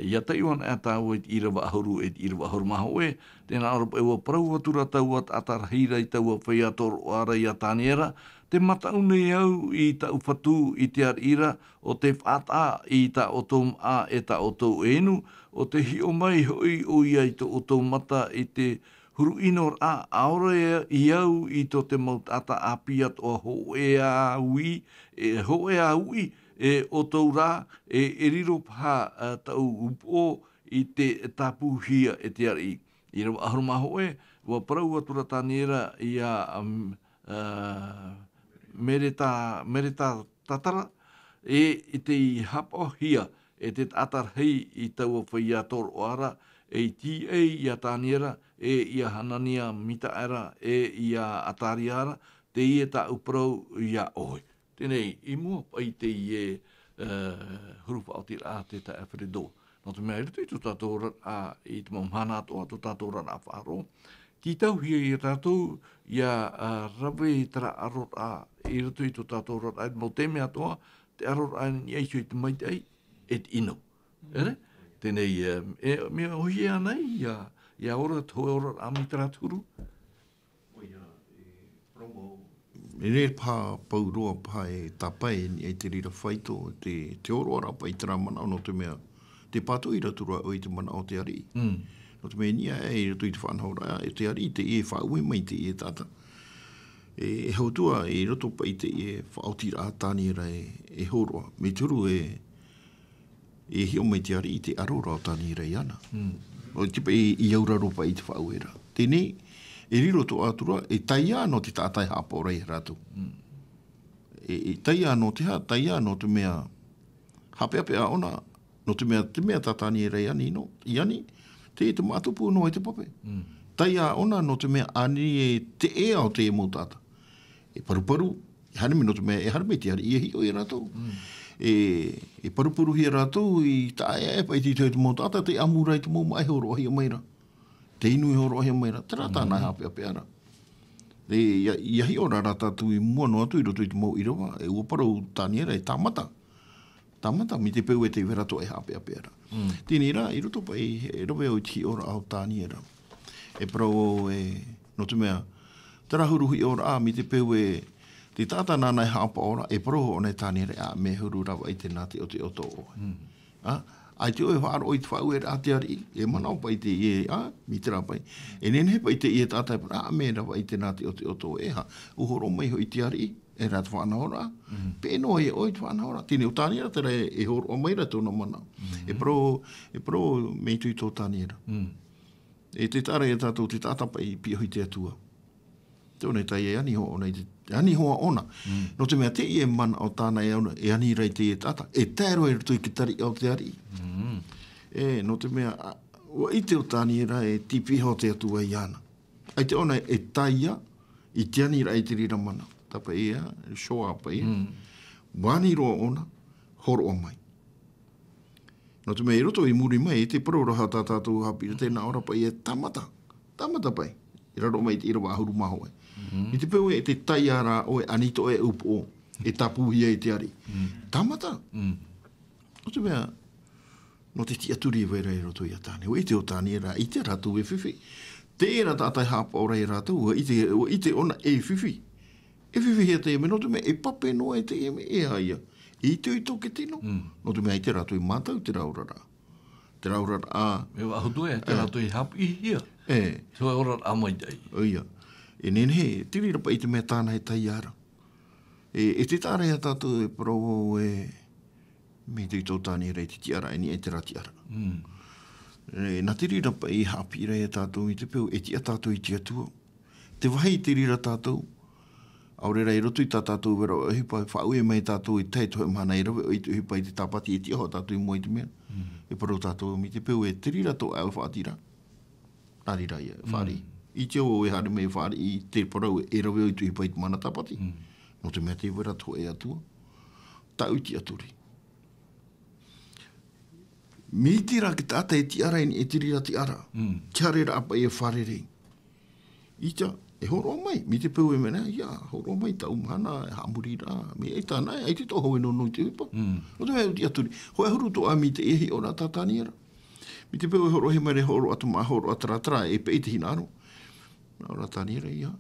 ia taiwan e tāu e irawa ahuru e irawa ahuru maho e, tēnā ora e wa parau atu rātou at atarahira i tau a whea toro ara i a tāniera, te mataune au i ta upatu i te arira o te whata i ta otom a e ta otou enu, o te hi o mai hoi o ia i to otou mata i te huru inor a aore i au i to te mautata a piat o hoea ui, o tau rā e riro pā tau upo i te tapuhia e te ari. I rawa ahuruma hoe, wa parau atura tāniera i a mereta tatara i te hapohia e te atarhei i tau a whaia toro ara e ti i a tāniera i a hanania mitaera i a atariara te i ta uprau i a oi. Tēnei, i mua pai te i hurupa o tira te ta Fredo. No te mea i tu tātou i te mamhana atoa tu tātou rana wharo. Ki tau hia i tātou i a rawe tara arot i rutu i tu tātou rot ai mo te mea toa, te arot ai ni eisho i te maitei, et ino. Ere? Tēnei, mea ohi anei, i a ora toi ora a mitara turu. E re pā pauroa pā e tapai ni e te rira whaito, te oro ara pa i tera mana no te mea, te pātu i ratura o i te mana o te ari. No te mea nia e rato i te whanhaura, e te ari te e whaue mai te e tata. E hautua e rato pa i te e whaotira tāniera e horoa. Me turu e hio mai te ari i te arora o tāniera i ana. O tipa i auraro pa i te whauera. Tēnei, e riro to atura, e taia no te tātai hāporei rātou. E taia no te taia no te mea hapeape a ona, no te mea tātani e rei ani no, i ani, te mātupu no e te pape. Taia ona no te mea ani e te ea o te e mō tāta. E paruparu, e hanime no te mea, e hanime te ari, i e hio i rātou. E parupuru hi rātou, i tae e pa i te mō tāta, te amurai te mō mai horo ahi a maira. Te inu i horo ahi a maira, te rata nai hape ara. Ia hi ora rata tu i mua no atu i roto i te mau irawa, e ua parau tāniera e tāmata. Tāmata, mi te peu e te werato e hape ara. Tēnei rā, i roto pa e rowe au ti ora au tāniera. E parau no te mea, te rahuru hi ora a, mi te peu e te tāta nānai hapa ora, e parau o nei tāniera a me huru rawa i te nāti o te oto o. Ai te oe whaaro o i te whau e rā te ari, e manau pa i te ie, mi te rā pai. E nene pa i te ie tātai pa, me rawa i te nāti o te oto e ha, uhoro mai ho i te ari, e rā te whanahora, pēno e o i te whanahora, tēne o tāniera te rei e horo o mai rā tōna mana. E pro mei tui tō tāniera. E te tāra e tātou te tātapa i pia hoi te atua. Te ona tai e ani hoa ona, ani hoa ona. No te mea te ie mana o tāna e ona, e ani rei te e tata, e tēro e rutu i ki tari au te ari. no te mea, o i te o tāni era e tipi ho te atua i ana. Ai te ona e taia, i te ani ra i te rira mana. Tapa ia, show up ia. Wani roa ona, horo o mai. No te mea i roto i muri mai, te parora ha tātātou hapira, tēnā ora pa ia tamata. Tamata pai. I raro mai te ira wa ahuru maho e. I te peu e te taia ra o e anito e upo o. E tapuhia e te ari. Tamata. No te mea, no te tiaturi e waira i roto i a tāne. O i te o tāne e rā, i te rātou e whiwhi. Te era tātai hapa ora i rātou, o i te ona e whiwhi. E whiwhi hea te eme, no te mea e pape noa e te eme e haia. I te i toke tino. No te mea i te rātou i mātau te raurara. Te raurara a... Me wa ahutu e, te rātou i hapi hia. Te ora amai dai. Oia. E nene he, tiri rapa i te mea tāna he tai ara. E te tāra hea tātou e parau e... Me te i tau tāni rei te tiara, e ni e te rati ara. Nā tiri rapa i Haapiiraa e tātou i te peu, e tia tātou i tia tua. Te wahi tiri ra tātou, aure rei roto i tā tātou wera o hipa, whaue mai tātou i tei tohe mana i rawe, o i te hipa i te tāpati e tia ho tātou i mua i te mea. E parau tātou mi te peu e tiri ra tō au whaatira. Nāri rai e, whaari. I te o e hare mei whaari i te parau e rawe o i te hipa i te mana tāpati. No te mea te wera tō e atua. Tau i tia turi. Mi tira ki tāta e ti ara e tiri ra ti ara. Kia rera apa e whare rei. Ita, e horo mai. Mi te peu e mena, ia, horo mai tau mana, e hamuri ra. Me e tāna, e te toho e nono i te hipa. O te mea o ti aturi. Hoa huru tō a mi te ehi o rā tātāni ara. Mi te peu e horo he mai re horo atu maa horo ataratra e pe i te hinaro. Nā rā tāni ara, ia.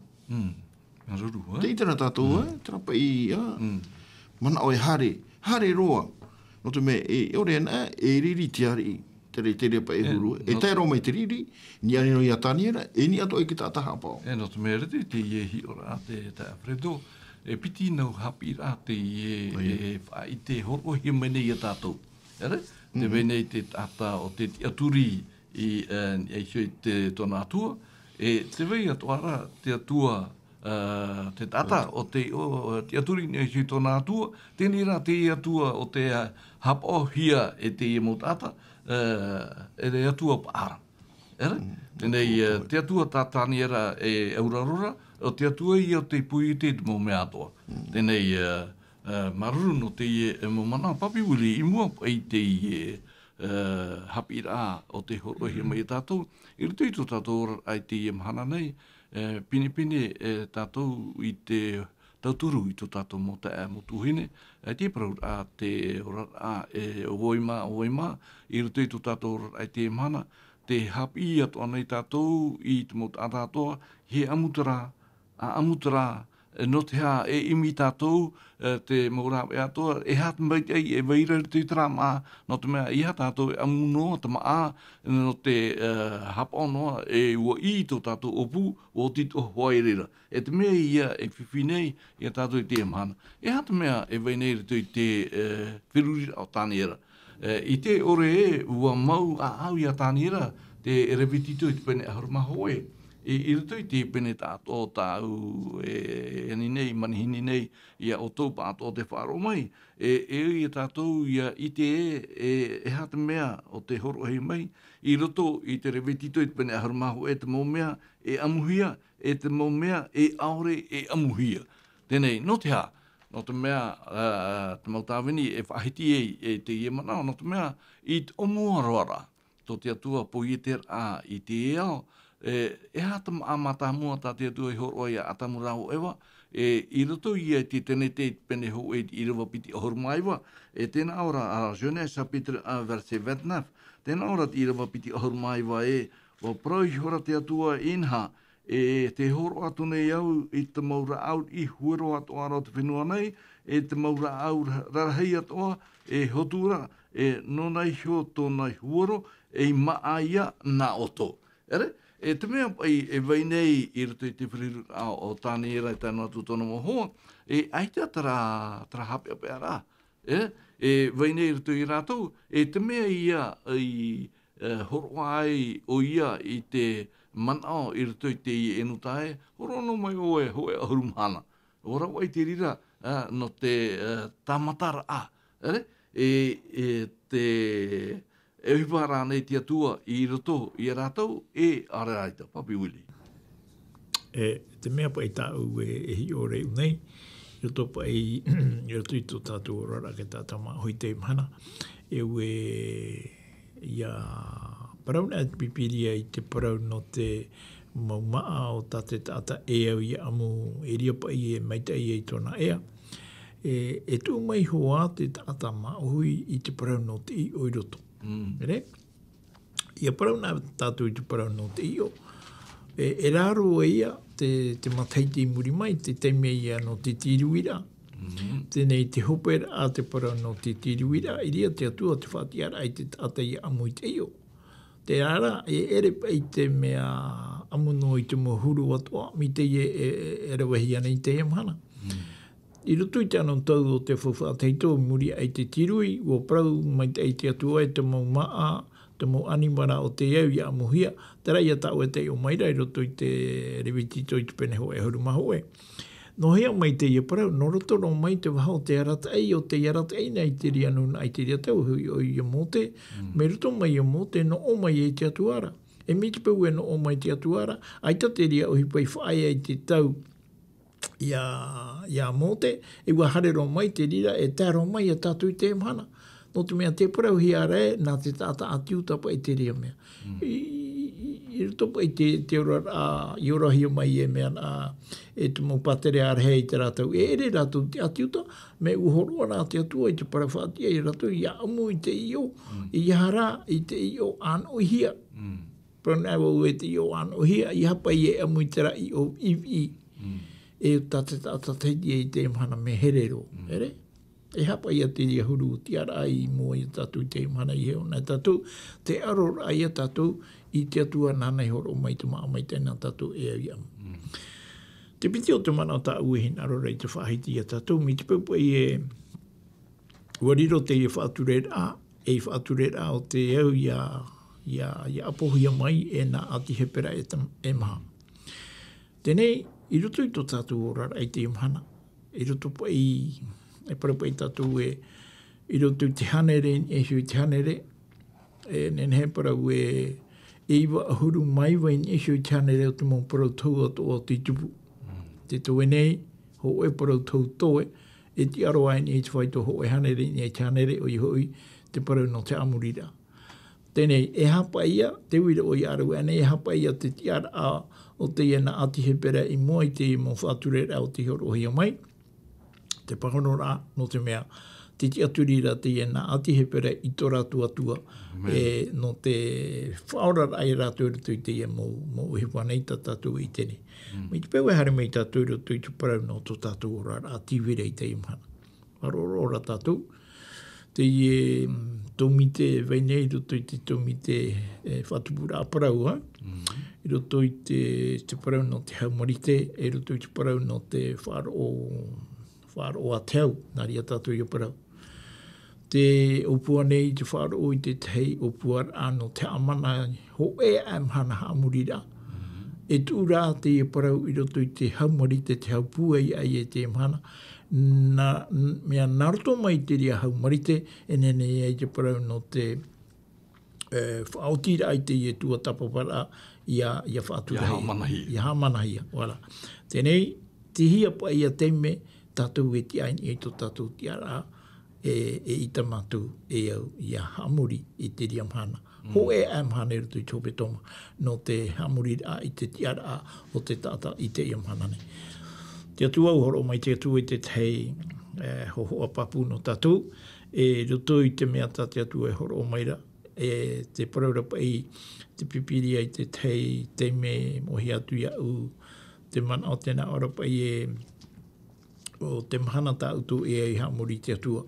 Maruru, Te i tēnā tātou, trapa i, ia. Mana o e hare, hare roa. No te mea, e ore ana, e riri te ari, tere pa e huru. E tai ro mai te riri, ni ani no i atani era, e ni ato e ki tāta hapao. E no te mea rete, te iehi ora te Alfredo, e piti nau Haapiiraa te e whai te horo hi mene i a tātou. Ere? Te vene i te tata o te tiaturi i te tona atua, e te vei atuara te atua te tata o te aturi ni i tona atua, tēnei rā te atua o te hapo hia e te mo tata, e te atua paara. Ere? Tēnei te atua tātani era e aurarora, o te atua i o te pui te mo mea atoa. Tēnei maruru no te mo mana papi wili i mua i te Haapiiraa o te horohi mai tātou. I rutu i tō tātou ai te mahana nei, pine tātou i te tauturu i tō tātou mo te motuhine. Te parau a te ora a oima, i rutu i tō tātou ai te mahana, te hapi atu anei tātou i te mo tātoa, he amutara, no te ha e imi tātou, te maura e atoa, e hata mai e veira te trama, no te mea i hata tātou e amunoa, te maa, no te haponoa, e ua i tō tātou opu, o tito hoairera. E te mea ia e whiwhinei, i a tātou i te amhana. E hata mea e veinei rito i te whirurira o tāni era. I te ore e, ua mau a au i a tāni era, te rewitito i te pene ahurmahoe. I rutu i te pene tātou tāu ani nei, manihini nei, ia o tō pātou te whāro mai, i tātou ia i te e hata mea o te horo hei mai, i roto i te rewetito i te pene aharumaho e te mōmea e amuhia, e te mōmea e aore e amuhia. Tēnei, no te hā, no te mea, te mautāwini e whahiti e te iemanao, no te mea i te omua roara, tō te atua po i te a i te eao, e hata amata mua tā te atua i horo i a atamurau ewa, i roto i te tene te pene ho e i rewa piti ahurmaiwa, tēnā ora a Jeunesse chapitre 1 verset 29, tēnā ora i rewa piti ahurmaiwa o proi hora te atua inha, te horo atu nei au i te maura au i huero atu ara o te whenua nei, te maura au rarahei atoa, hotura, nonai hio tōnai huoro, maaia nā oto. Ere? Te mea pai e weinei i rutu i te whiriru o tāne era i tāna atu tōna mohoa, aita tara hape ape ara. Weinei i rutu i rātou, te mea ia i horo ai o ia i te manao i rutu i te enutai, horo no mai oe hoe ahurumhana. Ora wai te rira no te tamatara a. Te e hipa rānei tia tua I roto I rātou e araita, papi wili. Te mea pa I tāu e hi o rei unei, I roto pa I roto I tō tātou rara ke tātama hoi te mana, e ue ia parauna pipiria I te parau no te maumaa o tate tata e au I amu e ria pa I e maita I e tōna ea. E tū mai hoa te tata maui I te parau no te I o I roto. Mere? Ia parau nā tātou I te parau no te I o. E raro e ia te mataiti muri mai, te teime ia no te tiruira. Tēnei te hopera a te parau no te tiruira, I ria te atua te whatiara I te tata I amu I te I o. Te ara, e ere pa I te mea amu no I te mohuru atua, mi te e rawahi ana I te emhana. I roto I te anō tau o te whawhateito muri ai te tirui, o prau mai te te atua e te mau maa, te mau animara o te au I amuhia, te rai a tau e te o maira I roto I te rewitito I te peneho e huru maho e. No hea mai te ia parau, no roto no mai te wahao te arata ei o te arata ei nei te ria nuna ai te ria tau hui o I mote, me roto mai I mote no o mai e te atuara. E mi te pau e no o mai te atuara, ai ta te ria o hipai whae ai te tau ia mote, e ua harero mai te rira, e tāro mai a tātou I te mhana. No te mea te parau hi are, nā te tāta atiu tapa I te ria mea. I topa I te ora I ora hi mai e mea e te mau patere arehe I te rātou. E ere rātou te atiu ta, me uhoroa nā te atua I te parawhatia I rātou, ia amu I te io, I hara I te io ano hia. Pranau e te io ano hia, I hapa I e amu I te ra I o iwi. E tate teiti I te mhana me herero, ere? E hapa I a te ria huru ti ara I mua I tātou te mhana I heo. Nā tātou te arora I a tātou I te atua nānei horo mai te maa mai tēnā tātou e au I amu. Te piti o te mana o tā uehin arora I te whahiti I a tātou, mi te paupa I e wariro te I whaaturera, e whaaturera o te au ia apohia mai e nā ati hepera e maha. Tēnei, I roto I tō tātou orara I te imhana. I roto pa e parapai tātou I roto te hanere, e hui te hanere, e nenhe parau e iwa ahuru mai wai e hui te hanere o te mō parau tau ato o te tupu. Te toe nei, ho e parau tau toe, e ti aroa ni e te whaito ho e hanere ni e te hanere o I hoi te parau no te amurira. Tēnei, e hapa ia, te uira o I aru, ane e hapa ia te tiara a o te iena ati he pera I mua I te mo whaaturera o te horo hia mai. Te pahono rā, no te mea, te ti aturira te iena ati he pera I tō rātua tua, no te whaorara ai rātua rutu I te ia mo uhipa nei tātou I tene. Me te pewe hare mei tātou rutu I te parau no tō tātou orara a tīwira I te imhana. Ora tātou. Te tōmite weinei roto I te tōmite whatupura aparau, I roto I te parau no te haumarite, e roto I te parau no te whāro a teau, nā ria tātou I parau. Te opua nei I te whāro I te tei opua ano te amana ho e amhana haamurira. E tūrā te I parau I roto I te haumarite, te haupua I ai e te amhana, mea naruto mai te ria haumarite, e nene I te parau no te whaotira ai te I tua tapapara ia whaatura hia. Ia hamanahia, wala. Tēnei, te hia pa ia teime, tātou e ti aini e tō tātou tiara e itamatu e au ia hamuri I te ria mhana. Ho e amhana rutu I tōpe toma no te hamuri a I te tiara a o te tata I te ia mhana nei. Te atua uhoro mai te atua I te tei hohoa papu no tātou, e roto I te mea tā te atua e horo maira, e te paraurapa I te pipiria I te tei, te me mohi atu ia u, te mana o tēnā orapa I o te mahana tā utu e ai hamuri te atua,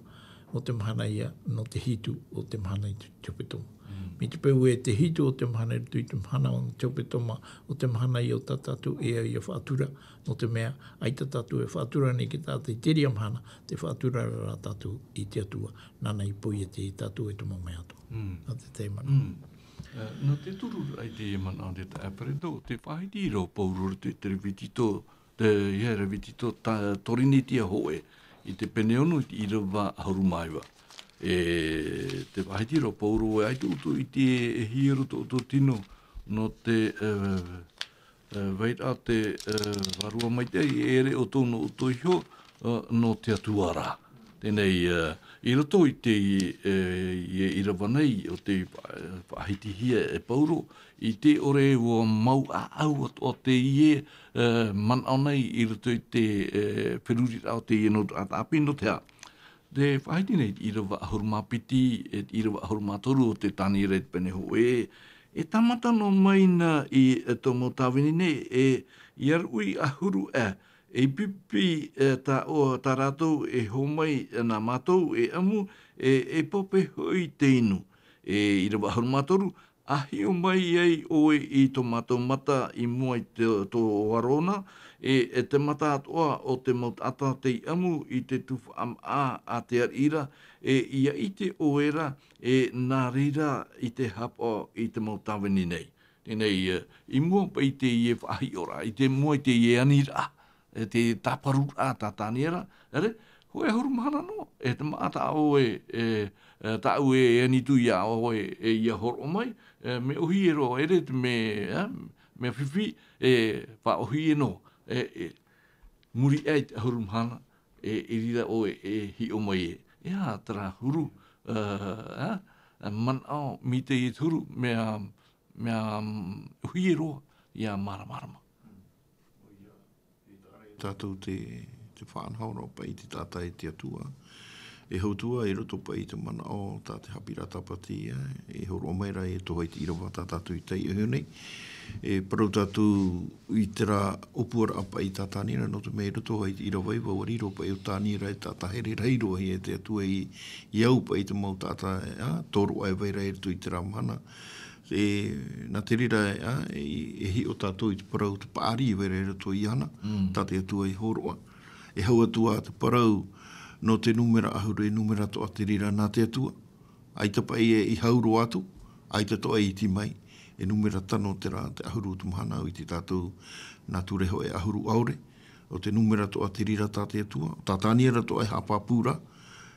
o te mahana ia no te hitu o te mahana I te topetoma. Mi te peu e te hitu o te mahana I te mahana o te topetoma, o te mahana I o tātatu e ai a whaatura, no te mea, ai tātatu e whaatura nei ki tātou I te ria mahana, te whaatura rā tātou I te atua, nana I pui e te tātou e tumo mea atua. A te te mana. No te turu ai te mana o te apareto, te whahitiro paururu te rewitito, te rewitito torinitia hoe, I te peneonu I rawa haurumaiwa. te wahitiro pauro e aitu utu i te e hiero to tino no te wait a te warua mai te ere o tono uto iho no te atuara. Tēnei, i roto i te irawanei o te wahitihia e pauro, i te ore o mau au o te ie manao nei i roto i te peruri rao te ino api no te a. Te whahiti nei i rawa ahuruma piti, i rawa ahuruma toru o te tani reit pene ho e tamata no maina i tō mo tāwini nei i arui ahuru e pipi ta rātou e homai nā mātou e amu e pope hoi te inu. I rawa ahuruma toru, ahi o mai ei oe i tō mātou mata i mua i tō warona, e te mata atoa o te maut ata te amu i te tufu a te arira, ia i te oera nā rira i te hapa i te maut tāwini nei. Tēnei, i mua pa i te ie whahi ora, i te mua i te ie anira, te taparu a tātāniera, hoe hurumahana no, te maata oe, ta ue anitu ia oe ia horo mai, me ohi ero ere me whiwhi pa ohi no, muri eit hurumahana e rira oe hi o mai ea tara huru manao mi te i turu mea ohi ero ia maramarama. Tātou te whanhaura pa i te tata e te atua. E hautua e roto pa i te mana o tā te Haapiiraa Sabati e horo meira e tohai te irawa tā tātou i tei e hionei. E parau tātou i tera opuara apa i tā tānira no te mei roto hai te irawa i wawariro pa i o tānira e tā here reiro hi e te atua i au pa i te mau tāta toro ai weira e roto i tera mana. Nā te rira e hi o tātou i te parau te pāri e weira e roto i ana tā te atua i horoa. E hau atua te parau no te numera ahuru e numera toa te rira nā te atua. Ai te pai i hauro atu, ai te toa i ti mai, e numera tano te rā te ahuru tu mahana i te tātou nā tureho e ahuru aure. O te numera toa te rira tā te atua, tā tāniera toa e hapapura,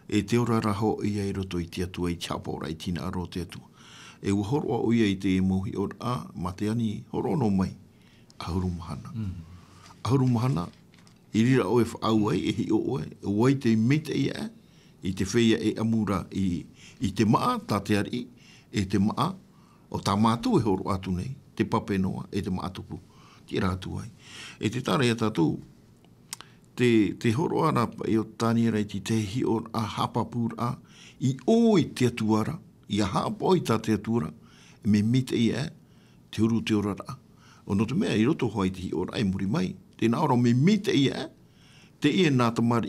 e te ora raho i ai roto i te atua i chapora i tina aro te atua. E ua horoa o ia i te mohi o ma te ani horono mai, ahuru mahana. Ahuru mahana, i rira oe whaau ai, e hi o oe, oe te mete i te whea e amura i te maa, tā te ari, e te maa, o tā mātou e horo atu nei, te pape noa, e te maa tupu, ki rātu ai. E te tare e tātou, te horo ara i o tāniera i te hi o a hapapura, i oi te atuara, i a hapa oi tā te atuara, me mete te uru te orara. O no te mea, i roto hoi te hi o rai muri mai, tēnā ora me mite te nā tamari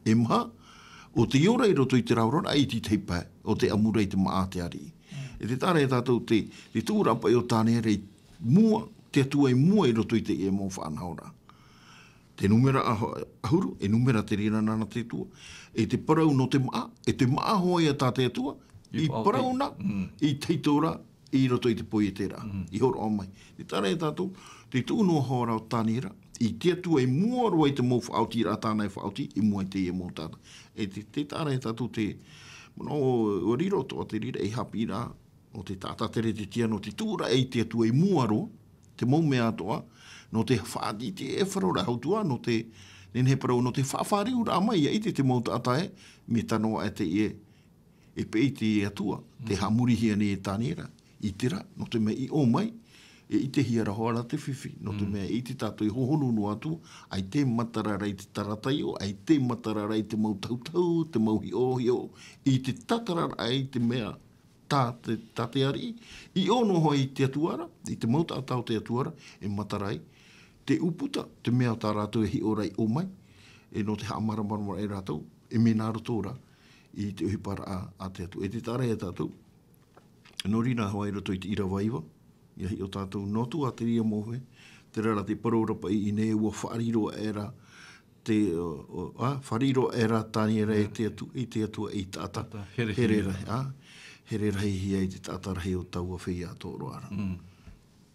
i maha, o te ora i roto i te raurora, i te teipa, o te amura i te maa te ari. E te tāre e tātou te tūrapa i o tānea rei mua, te atua i mua i roto i te mō whanhaura. Te numera ahuru, e numera te rira nana te tua, e te parau no te maa, e te maa hoi a tā te atua, i parau na, i teitora, i roto i te poi e tērā, i horo o mai. Te tāre e tātou, te tūnua hora o tānera, i te atua i mua roa i te mō whaoti rā tānei whaoti, i mua i te mō tāta. E te tāre e tātou te, o riro toa te rira e Haapiiraa, o te tāta tere te tia no te tūra e te atua i mua roa, te mō mea toa, no te whaati te e wharora hautua, no te, nene parau, no te whawhari ura mai, i te mō tāta me tanoa e te e pei te atua, te hamuri hiane e tānera, i tira, no te mea i o mai, e i te hiara hoara te whiwhi, no te mea i te tātou i hohonu no atu, ai te matarara i te tarataio, ai te matarara i te mau tautau, te mau hio, i te tatarara ai te mea tā te ari, i ono hoi i te atuara, i te mau tātau te atuara, e matarai, te uputa, te mea tā rātou e hi orai o mai, e no te haamaramarama e rātou, e me nāro tōra, i te uhipara a te atu. E te tāre e tātou, no rina hoa i roto i te irawaiwa, ia hi o tātou notu a te ria mohe, te rara te paraurapa i ne ua whariro era, whariro era tāniera e te atu, i te atua i tāta, here rahi hia i te tāta rahi o taua whia tōro ara.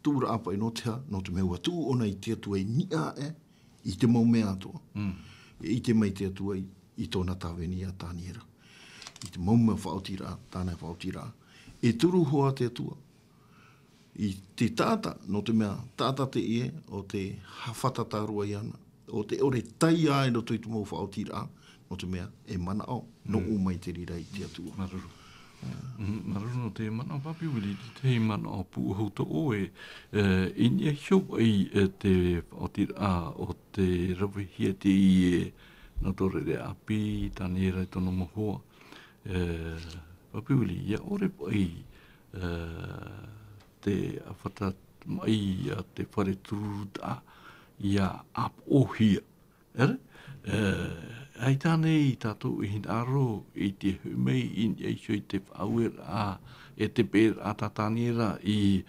Tūra apa i no te meua tū ona i te atua i nia i te mau mea atoa. I te mai te atua i tōna tāweni a tāniera. i te maumau whaotira, tāna whaotira, e turu hoa te atua. I te tāta, no te mea tāta te ie, o te hawhatatarua i ana, o te ore tai ai no tui tu mau whaotira, no te mea e mana o, no umai te rira i te atua. Maruru. Maruru no te mana o papi wili, te mana o pu houta oe, ini e hiau ai te whaotira o te rawihia te ie, no tore re api, tani e rai tono mohoa. Papi wili, ia ore pai te awhata mai a te whare turuta ia ap ohia. Ere? Ai tānei tātou i hinaro i te humei in eisho i te whauera e te pēr a tātāniera i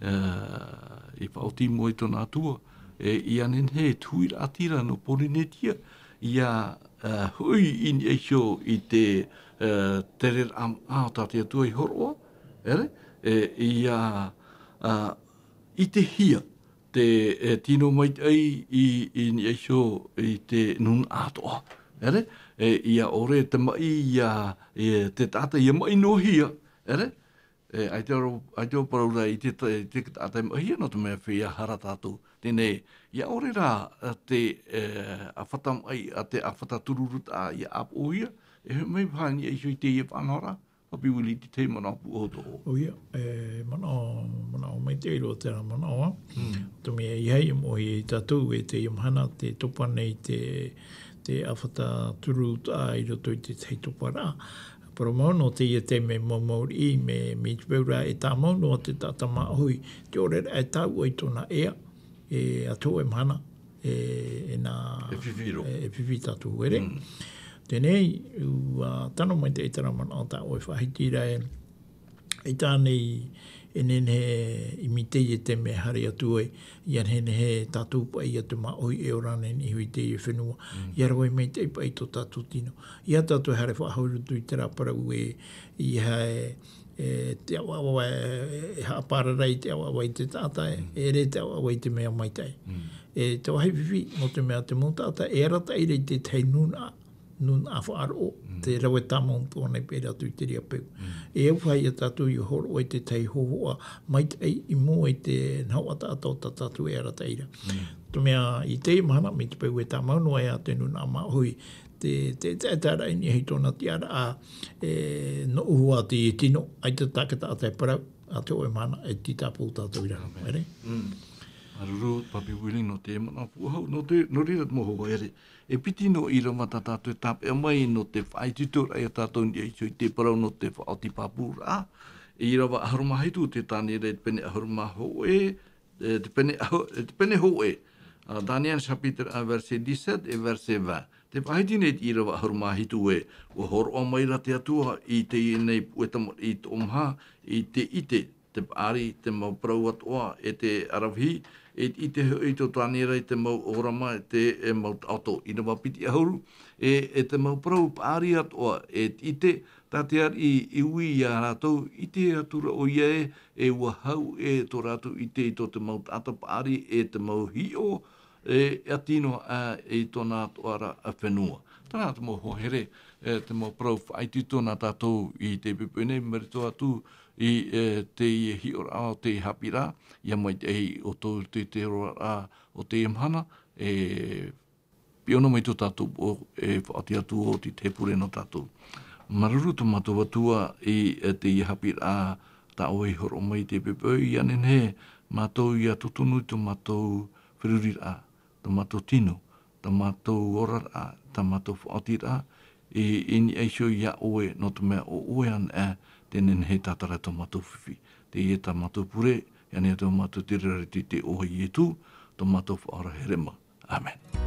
whaoti mo i tona atua. I anen he tuira atira no Polinetia ia hui in eisho i te terer am ao tāte atua i horoa. Ere? Ia i te hia te tino mai ai i ni eisho i te nun atoa. Ere? Ia ore te mai ia te tata ia mai no hia. Ere? Ai te paraura i te tata mai hia no te mea whia hara tātou. Tēnei, ia ore rā te awhata mai a te awhata tururuta ia apo hia. E mai pāni eisho i te ia whanora. Papi wili te te mana pu o tō. O ia, mana o mai te iro tēnā mana o. Tumi e iei mo i tātou e te iamhana, te topa nei te awhata turu tā i roto i te tei topa rā. Pero no te ia te me mauri i me te peura e tā mau no te tata mahui. Te ore e tau ai tōna ea, e ato e mana, e nā... E whiwhiro. E whiwhi tātou ere. Tēnei, tano mai te itara mana o tā oi whahitira e tānei e nene i mitei e te me hare atu ai, i anhene he tātou pai i atu maoi e orane ni hui te i whenua. I arawai mei te pai tō tātou tino. I a tātou hare whahauru i te raparau i hae te awawa e haapararei te awawa i te tātai, e re te awawa i te mea maitai. E te wahi whiwhi mo te mea te mūtāta, e arata i rei te tei nuna a whaaro, te rawe tamon tōnei pēra tu te ria peu. E au whai a tātou i horo i te tei hohoa, mai te i mō i te naua tātou tātou e arata ira. Tō mea i te imahana, mi te peu e tā maunu ai a te nuna a mahui, te tāra i ni hei tōna tiara a no uhua te tino, ai te tākata a te parau, a te oe mana e ti tāpū tātou ira. Aruru, papi wili no te mana puhau, no rira moho ere. E piti no i rama tātou tāpe mai no te whaitutura i a tātou ni eiso i te parau no te whaoti papura. E i rawa aharumahitu te tāne re te pene aharumaho te pene ho e. Daniel chapitre 1 verset 17 et verset 20. Te whahiti nei i rawa aharumahitu e. O horo mai ra te atua i te nei puetamot i te omha i te ite. Te paari, te mau prau atoa, e te arawhi, e te i tō tānera, i te mau orama, e mau auto, i na wapiti ahuru, e te mau prau paari atoa, e te tātear i ui i a rātou, i te atura o ie, e wahau e tō rātou, i te mau tāta paari, e te mau hio, e atino e tōna atoara a whenua. Tāna te mau hohere, te mau prau whaiti tōna tātou i te pepene, merito atu, i te hiora o te Haapiiraa, ia mai te o tō te roa o te imhana, piona mai tō tātou e whaati atu o te pure no tātou. Maruru tō mātou atua i te Haapiiraa tā oi horo mai te pepeu, i anen he mātou i a tutunu tō mātou whirurira, tō mātou tino, tō mātou orara, tō mātou whaatira, i ni eisho i a oe no tō mea o oean tēnen he tātara tō mātou whiwhi. Te ie tā mātou pure, ia nea tō mātou te rariti te ohi e tū, tō mātou whaara herema. Amen.